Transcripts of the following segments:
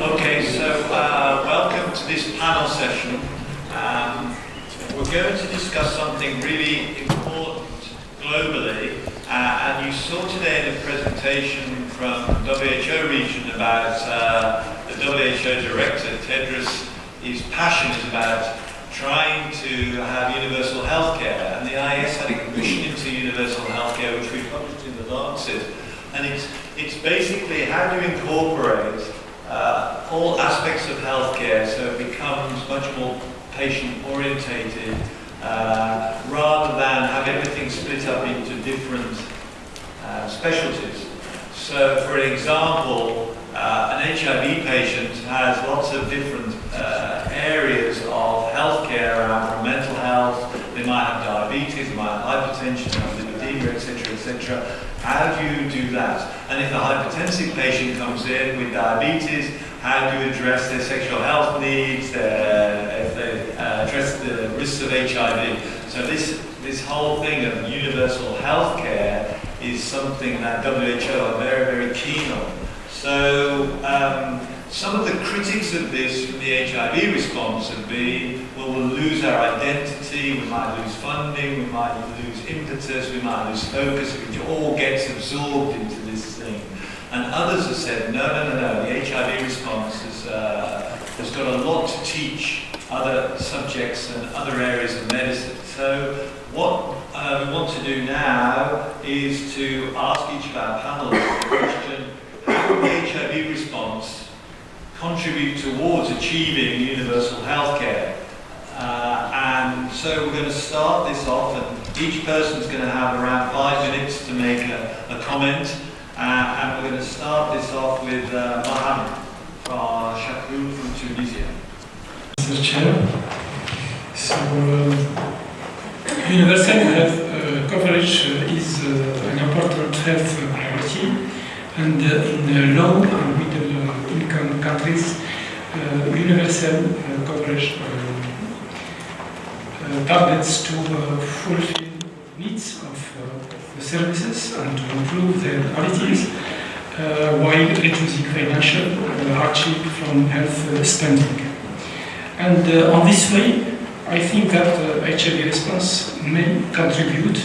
Okay, so welcome to this panel session. We're going to discuss something really important globally, and you saw today in a presentation from WHO region about the WHO director, Tedros, his passion is about trying to have universal healthcare, and the IS had a mission into universal healthcare which we published in the Lancet, and it's basically how to incorporate all aspects of healthcare so it becomes much more patient-orientated rather than have everything split up into different specialties. So, for example, an HIV patient has lots of different areas of healthcare around mental health. They might have diabetes, they might have hypertension, lipidemia, etc., etc. How do you do that? And if a hypertensive patient comes in with diabetes, how do you address their sexual health needs, if they address the risks of HIV? So this whole thing of universal healthcare is something that WHO are very, very keen on. So some of the critics of this from the HIV response have been, well, we'll lose our identity, we might lose funding, we might lose impetus, we might lose focus, it all gets absorbed into this thing. And others have said, no, the HIV response has got a lot to teach other subjects and other areas of medicine. So what we want to do now is to ask each of our panelists the question, how will the HIV response contribute towards achieving universal healthcare? And so we're going to start this off, and each person's going to have around 5 minutes to make a comment. And we're going to start this off with Mohamed from Chakoul from Tunisia. Mr. Chair, so universal health coverage is an important health priority, and in low and middle income countries, universal coverage targets to fulfill needs of the services and to improve their qualities while reducing financial hardship from health spending. And on this way, I think that HIV response may contribute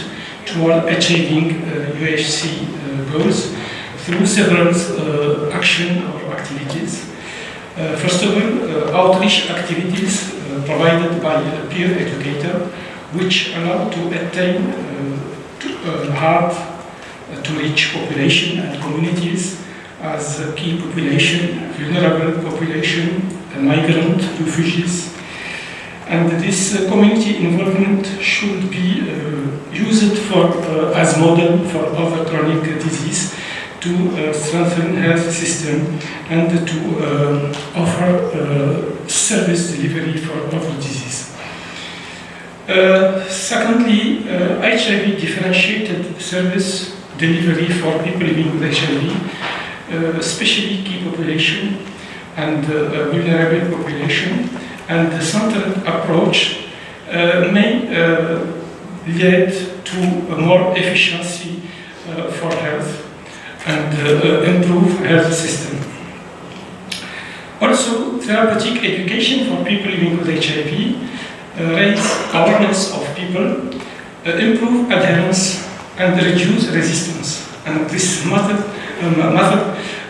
toward achieving UHC goals through several action or activities. First of all, outreach activities provided by a peer educator, which allow to attain hard to reach population and communities as key population, vulnerable population, migrant, refugees. And this community involvement should be used as model for other chronic disease to strengthen health system and to offer service delivery for other disease. Secondly, HIV differentiated service delivery for people living with HIV, especially key population and vulnerable population, and the centered approach may lead to more efficiency for health and improve health system. Also, therapeutic education for people living with HIV raise awareness of people, improve adherence, and reduce resistance. And this method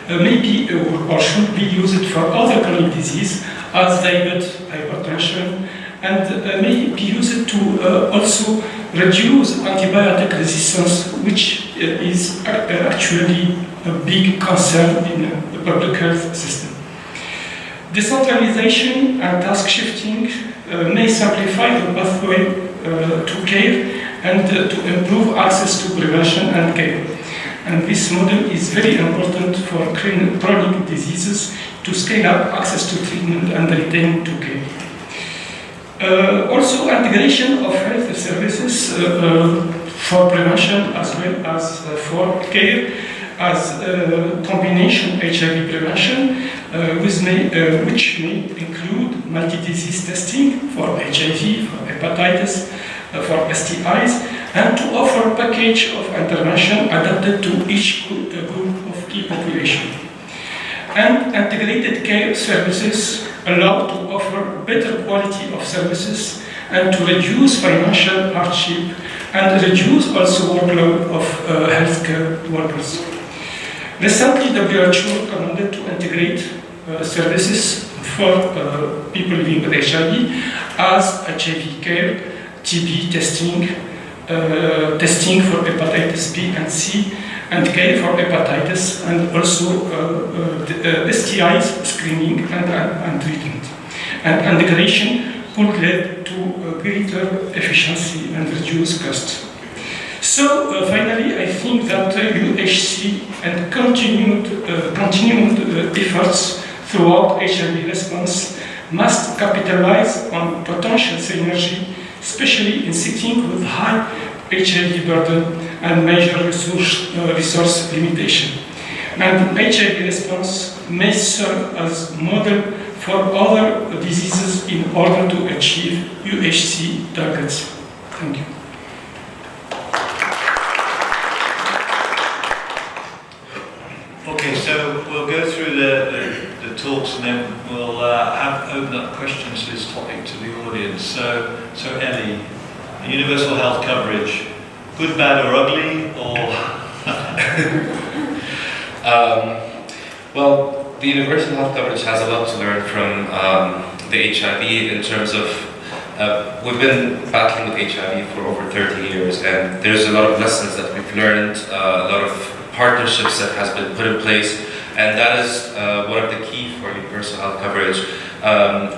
may be or should be used for other chronic disease as diabetes, hypertension, and may be used to also reduce antibiotic resistance, which is actually a big concern in the public health system. Decentralization and task shifting may simplify the pathway to care and to improve access to prevention and care. And this model is very important for chronic diseases to scale up access to treatment and return to care. Also, integration of health services for prevention as well as for care as combination HIV prevention, which may include multi-disease testing for HIV, for hepatitis, for STIs, and to offer a package of intervention adapted to each group of key population. and integrated care services allow to offer better quality of services and to reduce financial hardship and reduce also workload of healthcare workers. Recently, WHO recommended to integrate services for people living with HIV as HIV care, TB testing, testing for hepatitis B and C, and care for hepatitis, and also STIs screening and treatment. And integration could lead to greater efficiency and reduce cost. So finally, I think that UHC and continued efforts throughout HIV response must capitalize on potential synergy, especially in settings with high HIV burden and major resource limitation. And HIV response may serve as model for other diseases in order to achieve UHC targets. Thank you. Okay, so we'll go through the talks and then we'll open up questions to this topic to the audience. So Ellie, universal health coverage, good, bad or ugly, or? Well, the universal health coverage has a lot to learn from the HIV in terms of we've been battling with HIV for over 30 years, and there's a lot of lessons that we've learned, a lot of partnerships that has been put in place, and that is one of the key for universal health coverage.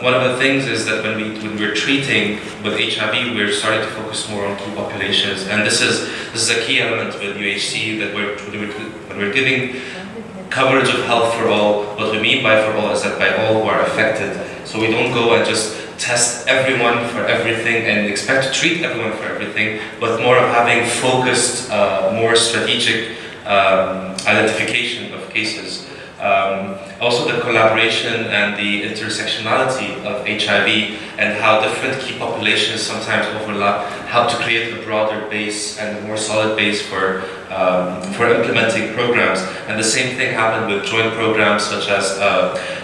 One of the things is that when we're treating with HIV, we're starting to focus more on key populations, and this is a key element with UHC, that when we're giving coverage of health for all, what we mean by for all is that by all who are affected. So we don't go and just test everyone for everything and expect to treat everyone for everything, but more of having focused, more strategic identification of cases. Also the collaboration and the intersectionality of HIV and how different key populations sometimes overlap help to create a broader base and a more solid base for implementing programs. And the same thing happened with joint programs such as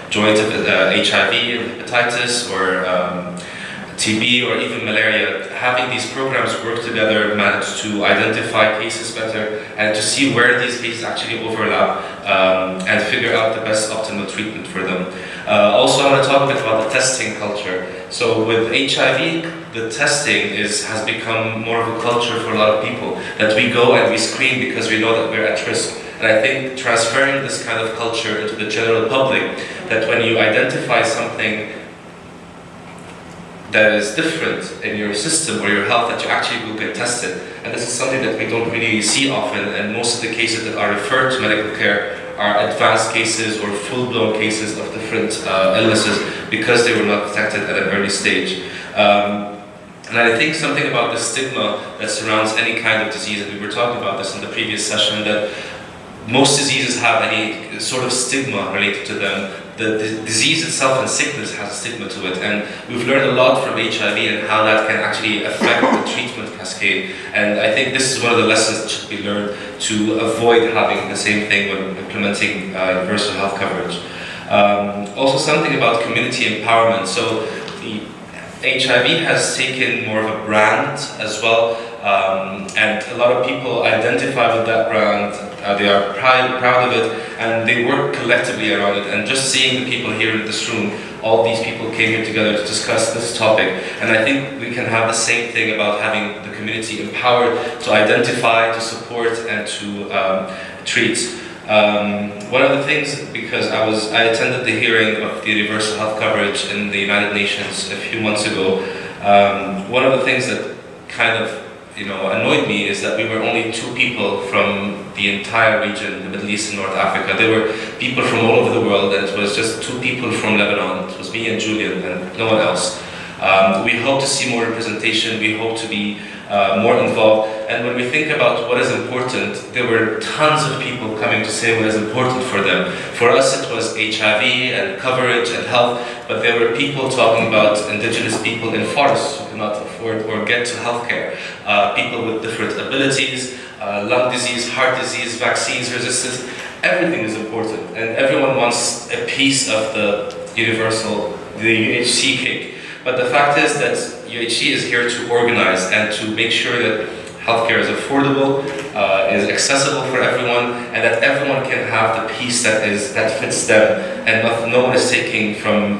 joint HIV and hepatitis, or TB, or even malaria. Having these programs work together managed to identify cases better and to see where these cases actually overlap, and figure out the best optimal treatment for them. Also, I want to talk a bit about the testing culture. So with HIV, the testing has become more of a culture for a lot of people, that we go and we screen because we know that we're at risk. And I think transferring this kind of culture into the general public, that when you identify something that is different in your system or your health, that you actually will get tested. And this is something that we don't really see often, and most of the cases that are referred to medical care are advanced cases or full-blown cases of different illnesses because they were not detected at an early stage. And I think something about the stigma that surrounds any kind of disease, and we were talking about this in the previous session, that most diseases have any sort of stigma related to them. The disease itself and sickness has a stigma to it, and we've learned a lot from HIV and how that can actually affect the treatment cascade. And I think this is one of the lessons that should be learned to avoid having the same thing when implementing universal health coverage. Also, something about community empowerment. So the HIV has taken more of a brand as well, and a lot of people identify with that brand. They are proud of it, and they work collectively around it. And just seeing the people here in this room, all these people came here together to discuss this topic. And I think we can have the same thing about having the community empowered to identify, to support, and to treat. One of the things, because I attended the hearing of the universal health coverage in the United Nations a few months ago. One of the things that kind of annoyed me is that we were only 2 people from the entire region, the Middle East and North Africa. There were people from all over the world, and it was just 2 people from Lebanon. It was me and Julian, and no one else. We hope to see more representation. We hope to be more involved. And when we think about what is important, there were tons of people coming to say what is important for them. For us, it was HIV and coverage and health, but there were people talking about indigenous people in forests who cannot afford or get to healthcare, people with different abilities, lung disease, heart disease, vaccines resistance. everything is important, and everyone wants a piece of the UHC cake. But the fact is that UHC is here to organize and to make sure that healthcare is affordable, is accessible for everyone, and that everyone can have the piece that fits them, and no one is taking from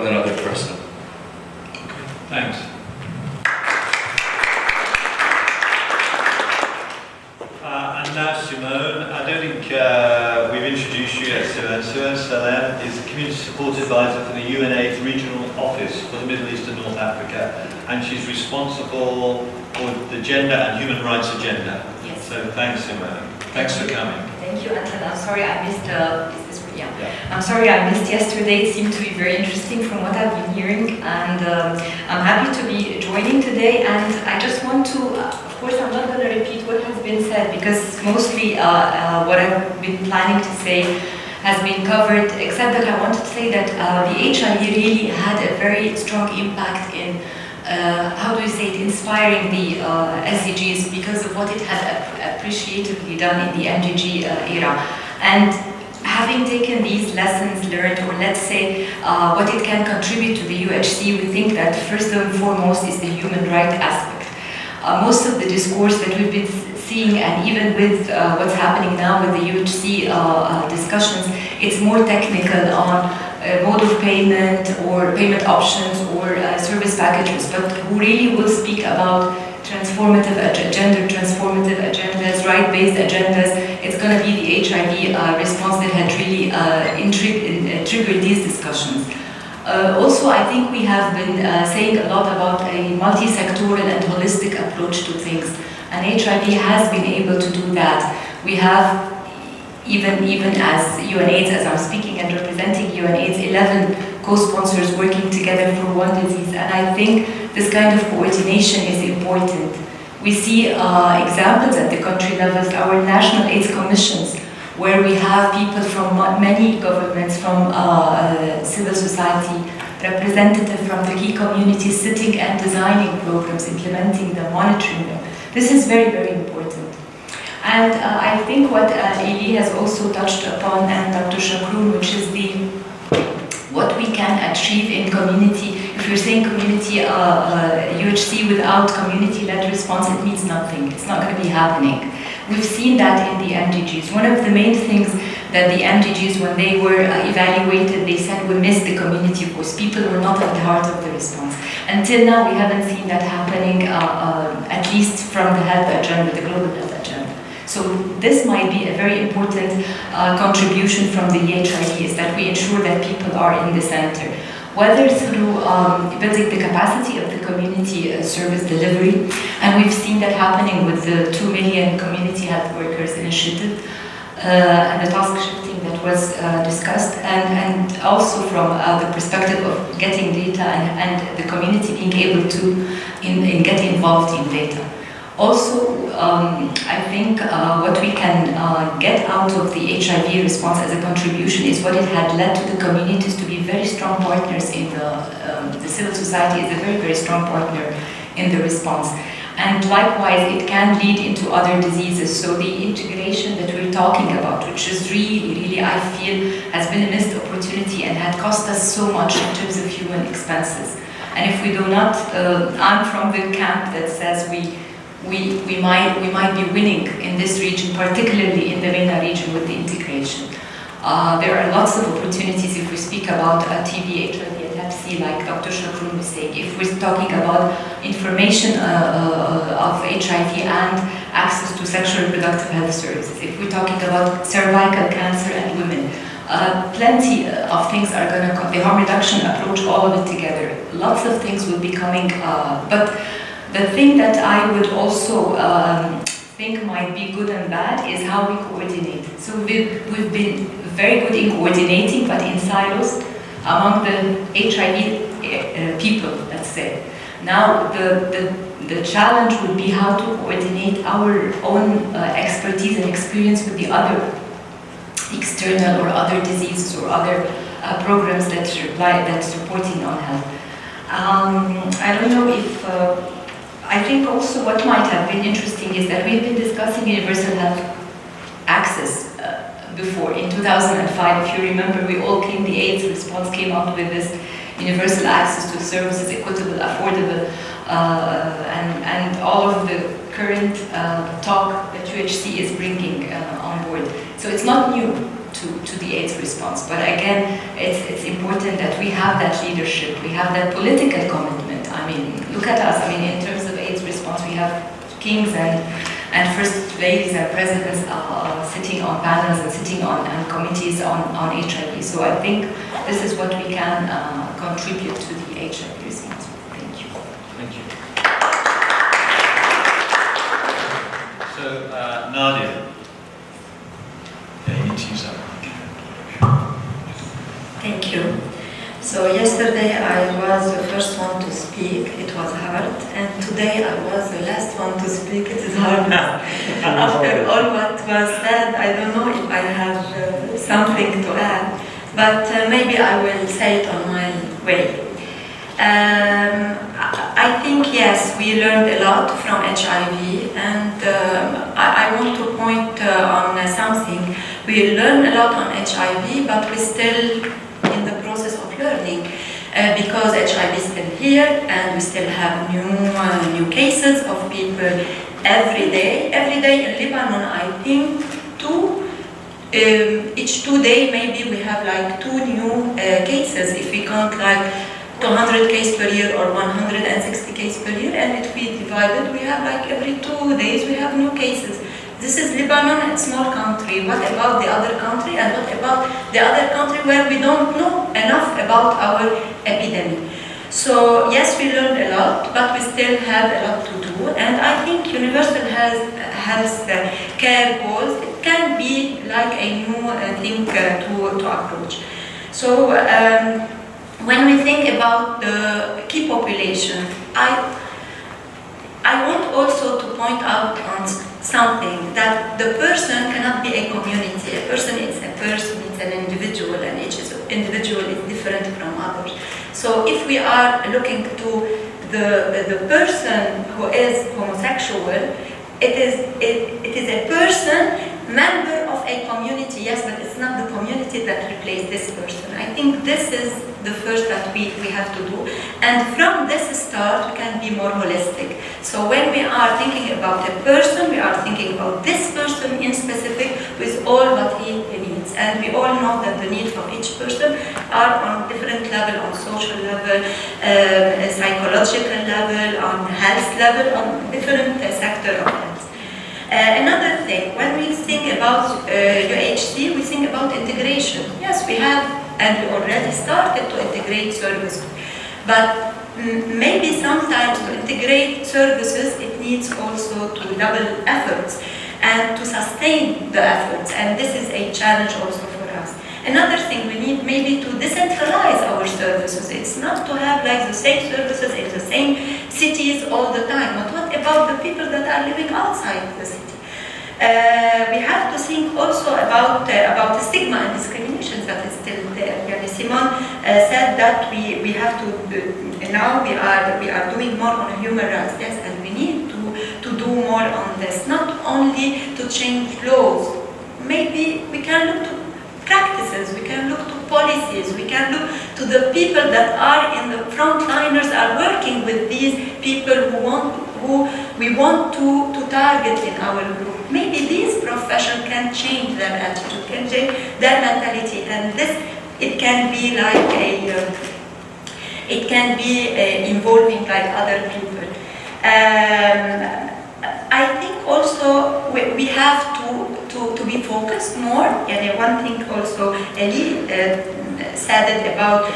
another person. Thanks. And now Simone, I don't think we've introduced you yet, Simone. Simone Salem is the Community Support Advisor for the UNAIDS Regional Office for the Middle East and North Africa, and she's responsible for the Gender and Human Rights Agenda. Yes. So thanks, Simone. Thanks for coming. Thank you, Anton. I'm sorry I missed. I'm sorry I missed yesterday. It seemed to be very interesting from what I've been hearing, and I'm happy to be joining today. And I just want to, of course, I'm not going to repeat what has been said because mostly what I've been planning to say has been covered. Except that I want to say that the HIV really had a very strong impact in. How do you say it, inspiring the SDGs because of what it has appreciatively done in the MDG era. And having taken these lessons learned, or let's say what it can contribute to the UHC, we think that first and foremost is the human rights aspect. Most of the discourse that we've been seeing, and even with what's happening now with the UHC discussions, it's more technical on mode of payment or payment options or service packages, but who really will speak about transformative gender transformative agendas, right-based agendas. It's going to be the HIV response that had really triggered these discussions. Also, I think we have been saying a lot about a multi-sectoral and holistic approach to things, and HIV has been able to do that. We have even as UNAIDS, as I'm speaking and representing UNAIDS, 11 co-sponsors working together for one disease, and I think this kind of coordination is important. We see examples at the country levels, our national AIDS commissions, where we have people from many governments, from civil society, representatives from the key communities sitting and designing programs, implementing them, monitoring them. This is very, very important. And I think what Eli has also touched upon, and Dr. Shakroun, which is what we can achieve in community. If you're saying community UHC without community-led response, it means nothing. It's not going to be happening. We've seen that in the MDGs. One of the main things that the MDGs, when they were evaluated, they said we missed the community voice. People were not at the heart of the response. Until now, we haven't seen that happening, at least from the health agenda, the global health agenda. So this might be a very important contribution from the EHID, is that we ensure that people are in the center, whether through building the capacity of the community service delivery, and we've seen that happening with the 2 million community health workers initiative and the task shifting that was discussed, and also from the perspective of getting data and the community being able to get involved in data. Also, I think what we can get out of the HIV response as a contribution is what it had led to the communities to be very strong partners in the civil society is a very, very strong partner in the response. And likewise, it can lead into other diseases. So the integration that we're talking about, which is really, I feel, has been a missed opportunity and had cost us so much in terms of human expenses. And if we do not, I'm from the camp that says we might be winning in this region, particularly in the MENA region with the integration. There are lots of opportunities if we speak about TB, HIV, and Hep C, like Dr. Shakroun was saying. If we're talking about information of HIV and access to sexual reproductive health services, if we're talking about cervical cancer and women, plenty of things are going to come. The harm reduction approach, all of it together. Lots of things will be coming, but the thing that I would also think might be good and bad is how we coordinate. So we've been very good in coordinating, but in silos among the HIV people, let's say. Now the challenge would be how to coordinate our own expertise and experience with the other external or other diseases or other programs that supporting on health. I don't know if. I think also what might have been interesting is that we've been discussing universal health access before. In 2005, if you remember, we all came, the AIDS response came out with this universal access to services, equitable, affordable, and all of the current talk that UHC is bringing on board. So it's not new to the AIDS response, but again, it's important that we have that leadership, we have that political commitment. I mean, look at us. I mean, in terms of AIDS response, we have kings and first ladies and presidents sitting on panels and sitting on committees on HIV. So I think this is what we can contribute to the HIV response. Thank you. Thank you. So, Nadia. Yeah, you need to use that one. Thank you. So yesterday I was the first one to speak, it was hard, and today I was the last one to speak, it is hard. After all what was said, I don't know if I have something to add, but maybe I will say it on my way. I think, yes, we learned a lot from HIV, and I want to point on something. We learned a lot on HIV, but we still in the process of learning because HIV is still here and we still have new cases of people every day. Every day in Lebanon, I think each 2 days maybe we have like 2 new cases if we count like 200 cases per year or 160 cases per year, and if we divide it, we have like every 2 days we have new cases. This is Lebanon, a small country. What about the other country, and what about the other country where we don't know enough about our epidemic? So yes, we learned a lot, but we still have a lot to do. And I think universal health care goals, it can be like a new thing to approach. So when we think about the key population, I want also to point out on something, that the person cannot be a community. A person is a person, it's an individual, and each individual is different from others. So if we are looking to the person who is homosexual, it is a person, member of a community, yes, but it's not the community that replaces this person. I think this is the first that we have to do. And from this start, we can be more holistic. So when we are thinking about a person, we are thinking about this person in specific with all what he needs. And we all know that the needs of each person are on different level, on social level, psychological level, on health level, on different sector of health. Another thing, when we think about UHC, we think about integration. Yes, we have, and we already started to integrate services. But maybe sometimes to integrate services, it needs also to double efforts and to sustain the efforts. And this is a challenge also for us. Another thing, we need maybe to decentralize our services. It's not to have like the same services in the same cities all the time. But what about the people that are living outside the city? We have to think also about the stigma and discrimination that is still there. Yani Simon said that we have to now we are doing more on human rights, yes, and we need to do more on this. Not only to change laws. Maybe we can look to practices, we can look to policies, we can look to the people that are in the frontliners, are working with these people who we want to target in our group. Maybe these professions can change their attitude, can change their mentality, and this, it can be like involving like other people. I think also we have to be focused more. And one thing also Eli said it about,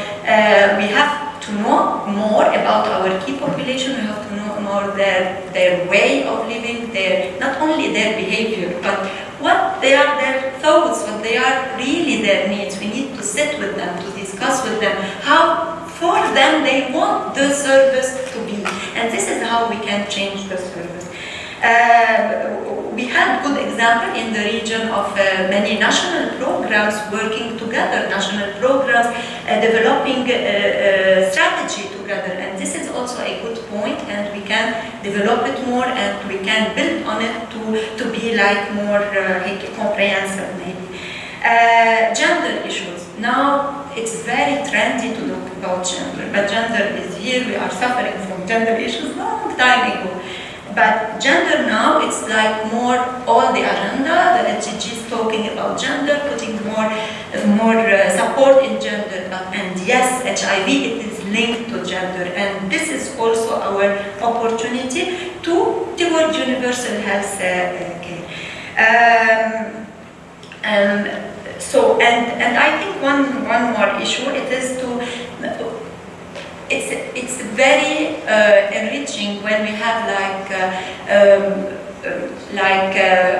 we have to know more about our key population. We have to know more their way of living, not only their behavior, but what they are, their thoughts, what they are really their needs. We need to sit with them, to discuss with them how for them they want the service to be. And this is how we can change the service. We had good example in the region of many national programs working together, national programs developing strategy together, and this is also also a good point, and we can develop it more, and we can build on it to be like more comprehensive maybe. Gender issues. Now it's very trendy to talk about gender, but gender is here. We are suffering from gender issues long time ago. But gender now, it's like more all the agenda. The HGG is talking about gender, putting more support in gender. And yes, HIV, it is linked to gender. And this is also our opportunity toward universal health care. So, and I think one more issue, it is to, it's very enriching when we have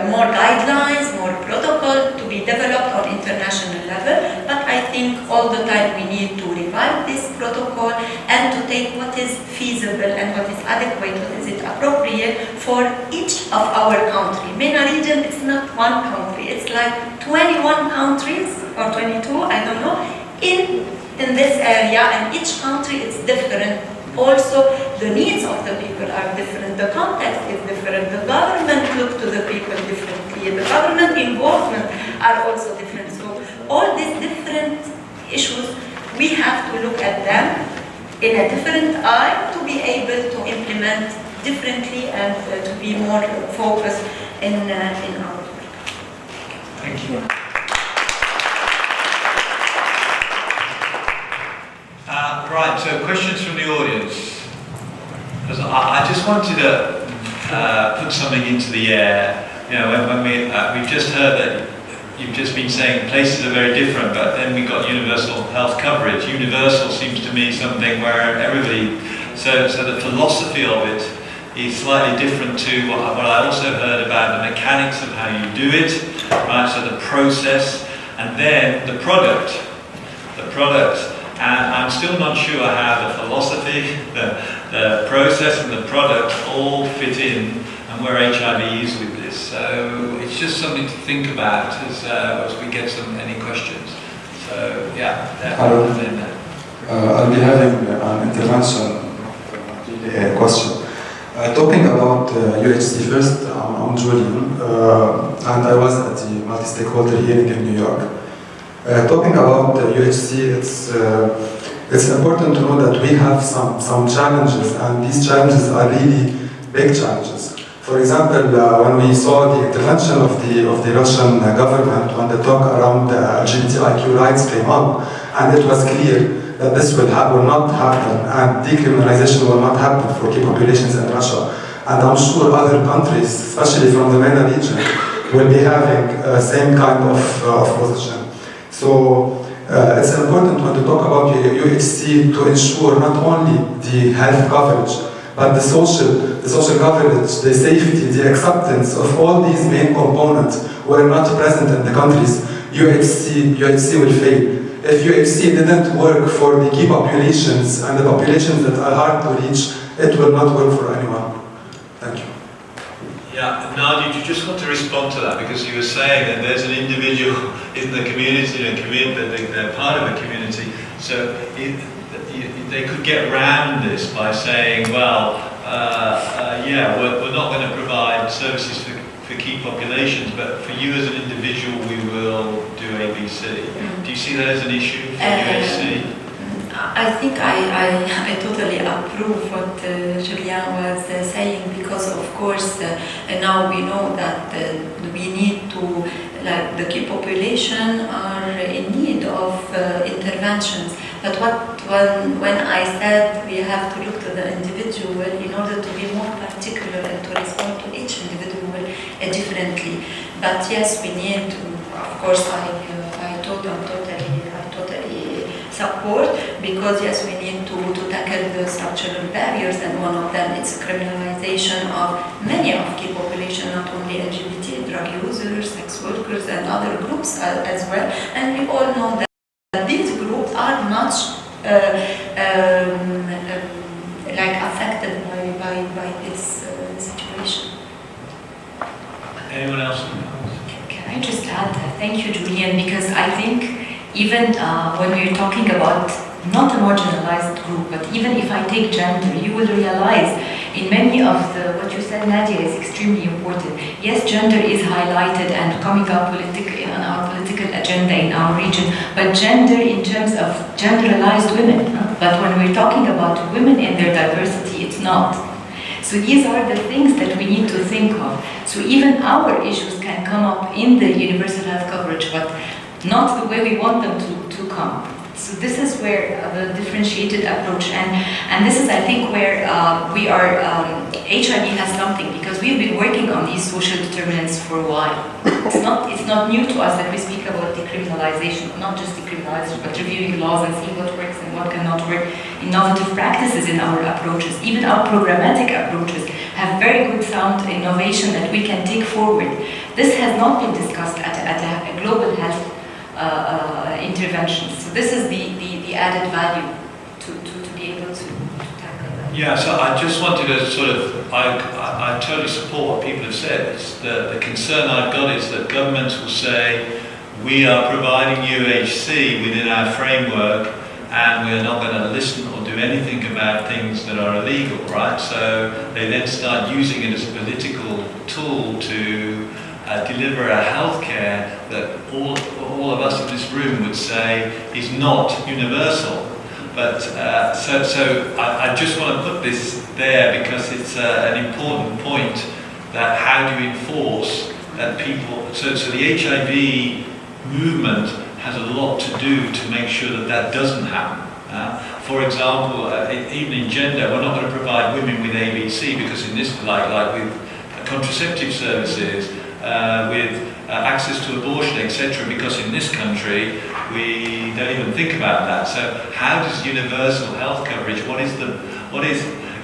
more guidelines, more protocol to be developed on international level. But I think all the time we need to revive this protocol and to take what is feasible and what is adequate, what is it appropriate for each of our country. MENA region, it's not one country, it's like 21 countries or 22, I don't know, in this area, and each country is different. Also, the needs of the people are different, the context is different, the government look to the people differently, the government involvement are also different. So all these different issues, we have to look at them in a different eye to be able to implement differently and to be more focused in our work. Thank you. Right, so questions from the audience. Because I just wanted to put something into the air. You know, when we've just heard that you've just been saying places are very different, but then we got universal health coverage. Universal seems to me something where everybody, so the philosophy of it is slightly different to what I also heard about the mechanics of how you do it, right? So the process, and then the product. And I'm still not sure how the philosophy, the process and the product all fit in and where HIV is with this. So it's just something to think about as we get any questions. So yeah, I'll be having an intervention question. Talking about UHC first, I'm Julian, and I was at the multi-stakeholder hearing in New York. Talking about UHC, it's important to know that we have some challenges, and these challenges are really big challenges. For example, when we saw the intervention of the Russian government, when the talk around LGBTIQ rights came up, and it was clear that this will not happen, and decriminalization will not happen for key populations in Russia. And I'm sure other countries, especially from the MENA region, will be having same kind of position. So it's important when to talk about UHC to ensure not only the health coverage, but the social coverage, the safety, the acceptance of all these main components were not present in the countries. UHC will fail. If UHC didn't work for the key populations and the populations that are hard to reach, it will not work for anyone. Thank you. Yeah, Nadia, you just want to respond to that because you were saying that there's an individual in the community, they're part of a community, so they could get around this by saying, well, yeah, we're not going to provide services for key populations, but for you as an individual, we will do ABC. Do you see that as an issue for UHC? I think I totally approve what Julian was saying, because of course now we know that we need to, like, the key population are in need of interventions. But when I said we have to look to the individual in order to be more particular and to respond to each individual differently. But yes, we need to, of course, I totally support, because yes, we need to tackle the structural barriers, and one of them is criminalization of many of key population, not only LGBT, drug users, sex workers, and other groups as well. And we all know that these groups are much affected by this situation. Anyone else? Can I just add, thank you, Julian, because I think even when we're talking about not a marginalized group, but even if I take gender, you will realize in many of what you said, Nadia, is extremely important. Yes, gender is highlighted and coming up on our political agenda in our region, but gender in terms of generalized women. But when we're talking about women in their diversity, it's not. So these are the things that we need to think of. So even our issues can come up in the universal health coverage, but not the way we want them to come. So this is where the differentiated approach, and this is, I think, where we are, HIV has something, because we've been working on these social determinants for a while. It's not new to us that we speak about decriminalization, not just decriminalization, but reviewing laws and seeing what works and what cannot work, innovative practices in our approaches. Even our programmatic approaches have very good sound innovation that we can take forward. This has not been discussed at a global health interventions. So this is the added value to be able to tackle that. Yeah, so I just wanted to I totally support what people have said. The concern I've got is that governments will say, we are providing UHC within our framework and we're not going to listen or do anything about things that are illegal, right? So they then start using it as a political tool to deliver a healthcare that all of us in this room would say is not universal. But so I just want to put this there because it's an important point, that how do you enforce that people. So the HIV movement has a lot to do to make sure that doesn't happen. For example, even in gender, we're not going to provide women with ABC because in this, like with contraceptive services, with access to abortion, etc., because in this country we don't even think about that. So how does universal health coverage, what is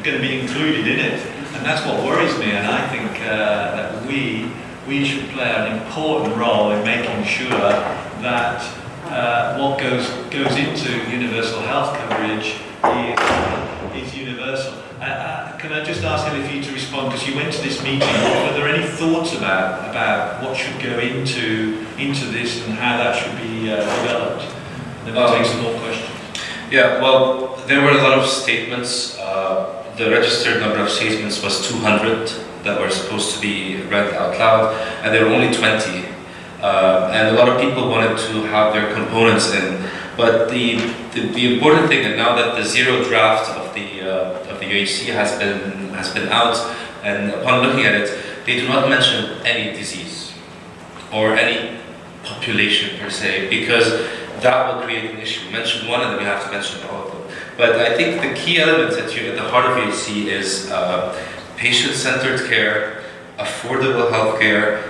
going to be included in it? And that's what worries me, and I think that we should play an important role in making sure that what goes into universal health coverage is universal. Can I just ask Ellie for you to respond, because you went to this meeting, were there any thoughts about what should go into this and how that should be developed? Then we'll take some more questions. Yeah, well, there were a lot of statements. The registered number of statements was 200 that were supposed to be read out loud, and there were only 20. And a lot of people wanted to have their components in. But the important thing, and now that the zero draft of the UHC has been out, and upon looking at it, they do not mention any disease or any population per se, because that will create an issue. Mention one and then we have to mention all of them. But I think the key element at the heart of UHC is patient-centered care, affordable healthcare,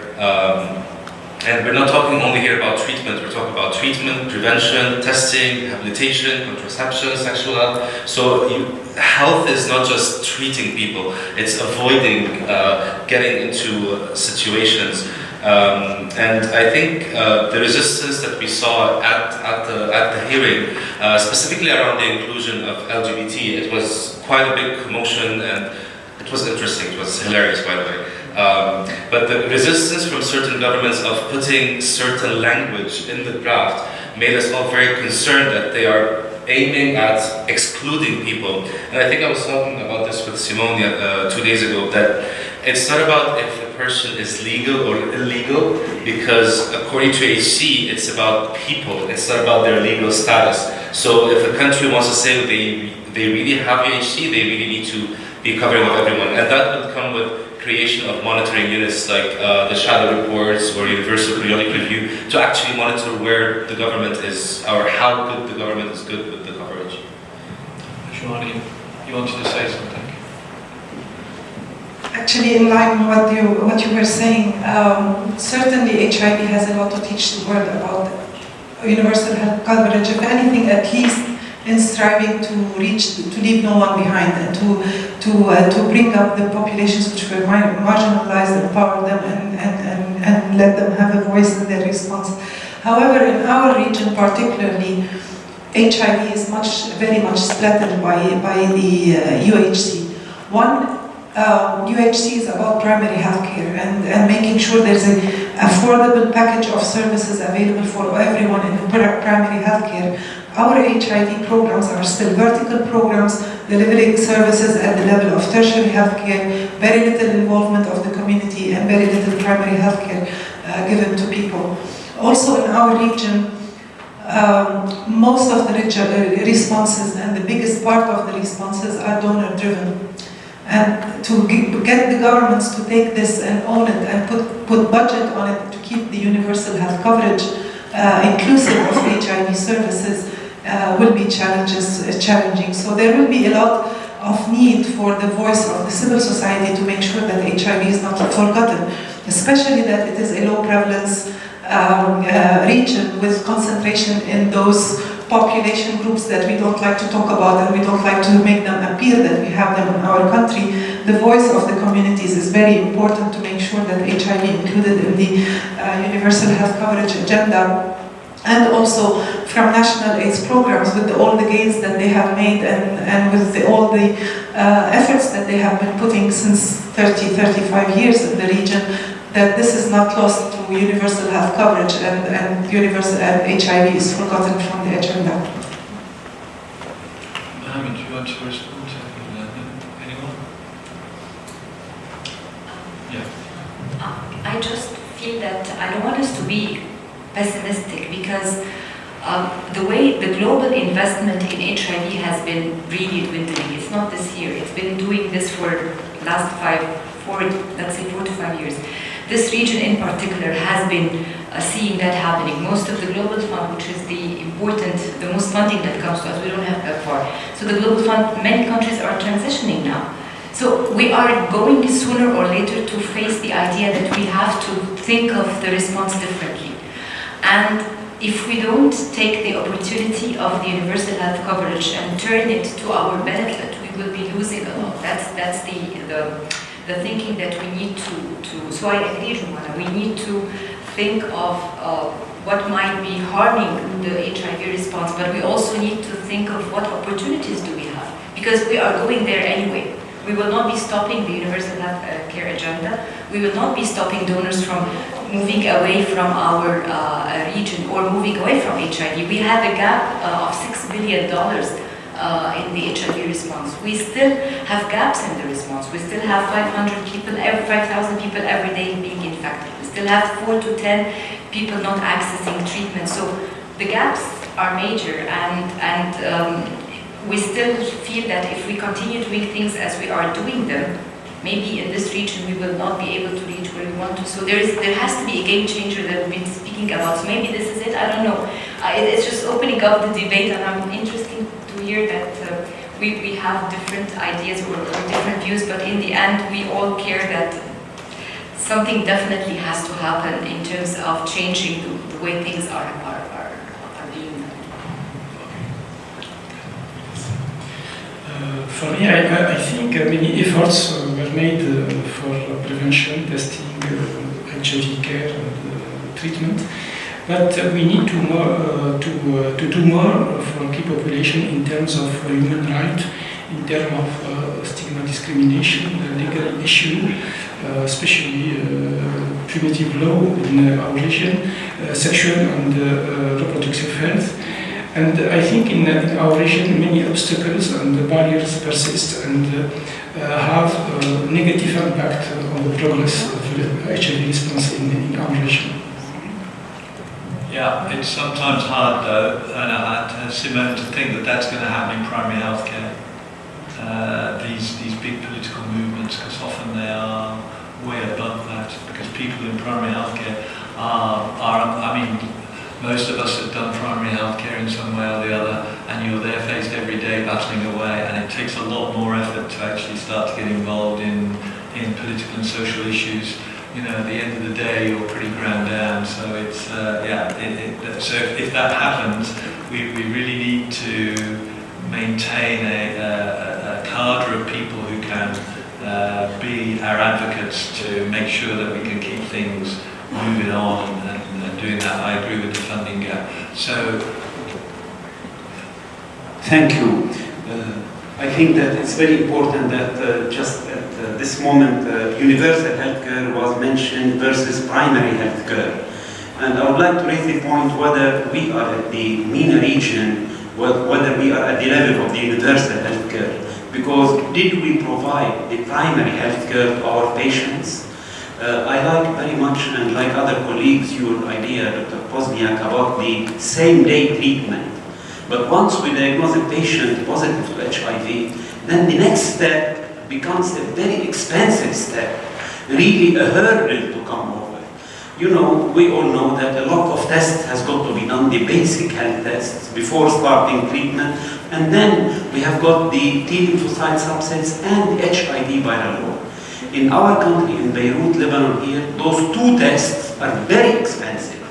and we're not talking only here about treatment, we're talking about treatment, prevention, testing, rehabilitation, contraception, sexual health. So health is not just treating people, it's avoiding getting into situations. And I think the resistance that we saw at the hearing, specifically around the inclusion of LGBT, it was quite a big commotion, and it was interesting, it was hilarious, by the way. But the resistance from certain governments of putting certain language in the draft made us all very concerned that they are aiming at excluding people. And I think I was talking about this with Simone 2 days ago, that it's not about if a person is legal or illegal, because according to HC, it's about people, it's not about their legal status. So if a country wants to say they really have UHC, they really need to be covering of everyone. And that will come with creation of monitoring units like the shadow reports or universal periodic review to actually monitor where the government is, or how good the government is good with the coverage. Shwani, you wanted to say something? Actually, in line with what you were saying, certainly HIV has a lot to teach the world about universal health coverage. If anything, at least in striving to leave no one behind, and to bring up the populations which were marginalized, empower them, and let them have a voice in their response. However, in our region particularly, HIV is very much splattered by the UHC. One, UHC is about primary health care and making sure there's an affordable package of services available for everyone in primary health care. our HIV programs are still vertical programs, delivering services at the level of tertiary healthcare, very little involvement of the community, and very little primary healthcare given to people. Also in our region, most of the responses and the biggest part of the responses are donor-driven. And to get the governments to take this and own it and put budget on it to keep the universal health coverage inclusive of HIV services will be challenging. So there will be a lot of need for the voice of the civil society to make sure that HIV is not forgotten, especially that it is a low prevalence region with concentration in those population groups that we don't like to talk about, and we don't like to make them appear that we have them in our country. The voice of the communities is very important to make sure that HIV included in the universal health coverage agenda, and also from national AIDS programs with all the gains that they have made and with all the efforts that they have been putting since 35 years in the region, that this is not lost to universal health coverage and universal HIV is forgotten from the agenda. Mohammed, do you want to respond to anyone? Yeah. I just feel that I don't want us to be pessimistic because the way the global investment in HIV has been really dwindling. It's not this year. It's been doing this for last 4 to 5 years. This region in particular has been seeing that happening. Most of the Global Fund, which is the most funding that comes to us, we don't have that far. So the Global Fund, many countries are transitioning now. So we are going sooner or later to face the idea that we have to think of the response differently. And if we don't take the opportunity of the universal health coverage and turn it to our benefit, we will be losing a lot. That's the thinking that we need to so I agree, Jumana, we need to think of what might be harming the HIV response, but we also need to think of what opportunities do we have, because we are going there anyway. We will not be stopping the universal health care agenda. We will not be stopping donors from moving away from our region or moving away from HIV. We have a gap of $6 billion in the HIV response. We still have gaps in the response. We still have 5,000 people every day being infected. We still have 4 to 10 people not accessing treatment. So the gaps are major, and we still feel that if we continue doing things as we are doing them, maybe in this region we will not be able to reach where we want to. So there has to be a game changer that we've been speaking about. So maybe this is it, I don't know. It's just opening up the debate, and I'm interested to hear that we have different ideas or different views, but in the end we all care that something definitely has to happen in terms of changing the way things are being done. For me, I think many efforts were made for prevention, testing, HIV care, and treatment. But we need to do more for key population in terms of human rights, in terms of stigma discrimination, legal issue, especially primitive law in our region, sexual and reproductive health. And I think in our region many obstacles and barriers persist and have a negative impact on the progress of HIV response in our region. Yeah, it's sometimes hard though, and Simone, to think that that's going to happen in primary healthcare. These big political movements, because often they are way above that, because people in primary healthcare most of us have done primary healthcare in some way or the other, and you're there faced every day battling away, and it takes a lot more effort to actually start to get involved in political and social issues. You know, at the end of the day, you're pretty ground down. So it's so if that happens, we really need to maintain a cadre of people who can be our advocates to make sure that we can keep things moving on and doing that. I agree with the funding gap. So, thank you. I think that it's very important that just at this moment universal healthcare was mentioned versus primary healthcare. And I would like to raise the point whether we are at the MENA region whether we are at the level of the universal healthcare. Because did we provide the primary healthcare to our patients? I like very much, and like other colleagues, your idea, Dr. Pozniak, about the same-day treatment. But once we diagnose a patient positive to HIV, then the next step becomes a very expensive step, really a hurdle to come over. You know, we all know that a lot of tests has got to be done, the basic health tests, before starting treatment, and then we have got the T lymphocyte subsets and the HIV viral load. In our country, in Beirut, Lebanon here, those two tests are very expensive,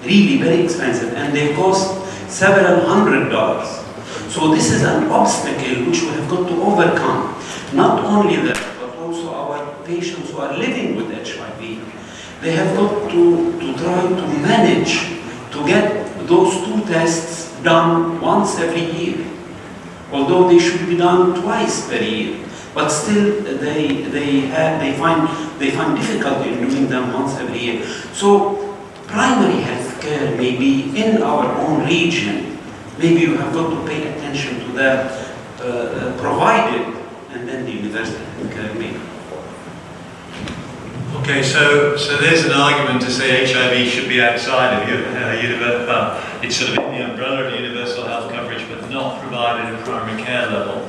really very expensive, and they cost several $100s. So this is an obstacle which we have got to overcome. Not only that, but also our patients who are living with HIV, they have got to try to manage to get those two tests done once every year. Although they should be done twice per year. But still, they find difficulty in doing them once every year. So, primary health care may be in our own region. Maybe you have got to pay attention to that provided, and then the universal health care maybe. Okay, so there's an argument to say HIV should be outside of universal. It's sort of in the umbrella of universal health coverage, but not provided at primary care level.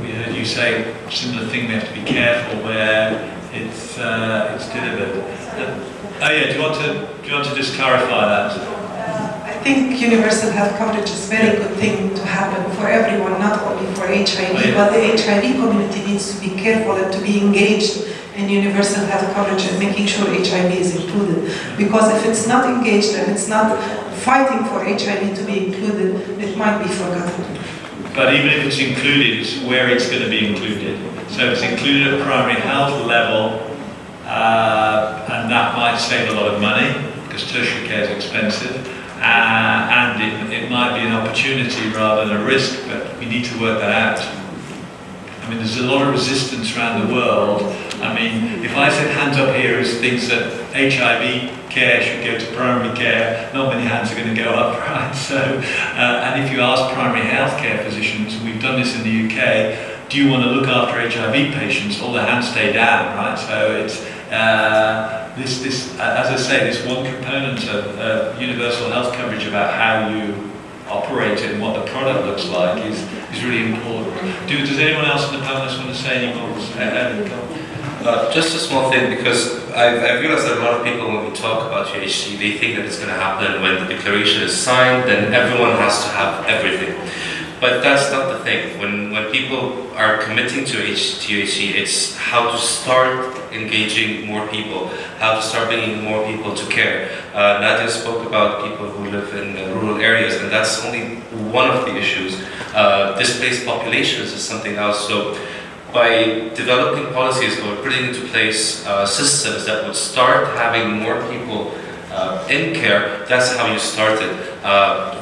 We heard you say a similar thing. We have to be careful where it's delivered. Do you want to just clarify that? I think universal health coverage is a very good thing to happen for everyone, not only for HIV, but the HIV community needs to be careful and to be engaged in universal health coverage and making sure HIV is included. Because if it's not engaged and it's not fighting for HIV to be included, it might be forgotten. But even if it's included, it's where it's going to be included. So if it's included at primary health level, and that might save a lot of money, because tertiary care is expensive, and it might be an opportunity rather than a risk, but we need to work that out. I mean, there's a lot of resistance around the world. I mean, if I said hands up here as thinks that HIV care should go to primary care, not many hands are going to go up, right? So, and if you ask primary healthcare physicians, we've done this in the UK, do you want to look after HIV patients? All the hands stay down, right? So it's this, as I say, this one component of universal health coverage about how you operate it and what the product looks like is really important. Does anyone else in the panel want to say any more? Just a small thing, because I realized that a lot of people, when we talk about UHC, they think that it's going to happen when the declaration is signed, then everyone has to have everything. But that's not the thing. When people are committing to UHC, it's how to start engaging more people, how to start bringing more people to care. Nadia spoke about people who live in rural areas, and that's only one of the issues. Displaced populations is something else. So by developing policies or putting into place systems that would start having more people in care, that's how you start it.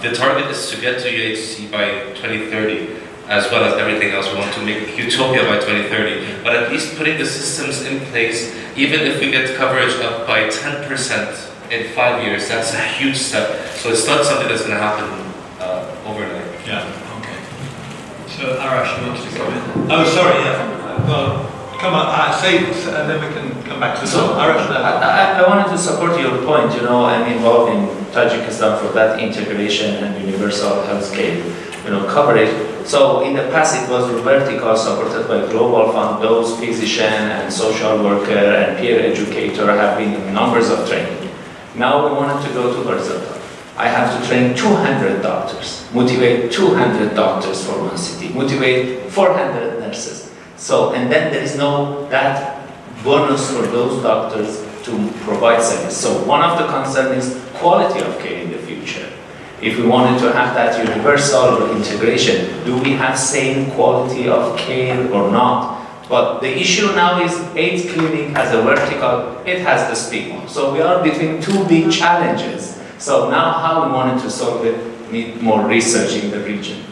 The target is to get to UHC by 2030, as well as everything else. We want to make utopia by 2030. But at least putting the systems in place, even if we get coverage up by 10% in 5 years, that's a huge step. So it's not something that's going to happen overnight. Yeah, okay. So Arash, you wanted to come in? Oh, sorry, yeah. Well, come on, say it, and then we can come back to this. So, Arash, I wanted to support your point. You know, I'm involved in Tajikistan for that integration and universal health care, coverage. So in the past it was vertical, supported by Global Fund. Those physician and social worker and peer educator have been in numbers of training. Now we wanted to go to horizontal. I have to train 200 doctors, motivate 200 doctors for one city, motivate 400 nurses. So, and then there is no that bonus for those doctors to provide service. So one of the concerns is quality of care in the future. If we wanted to have that universal integration, do we have same quality of care or not? But the issue now is AIDS clinic as a vertical, it has the stigma. So we are between two big challenges. So now how we wanted to solve it, need more research in the region.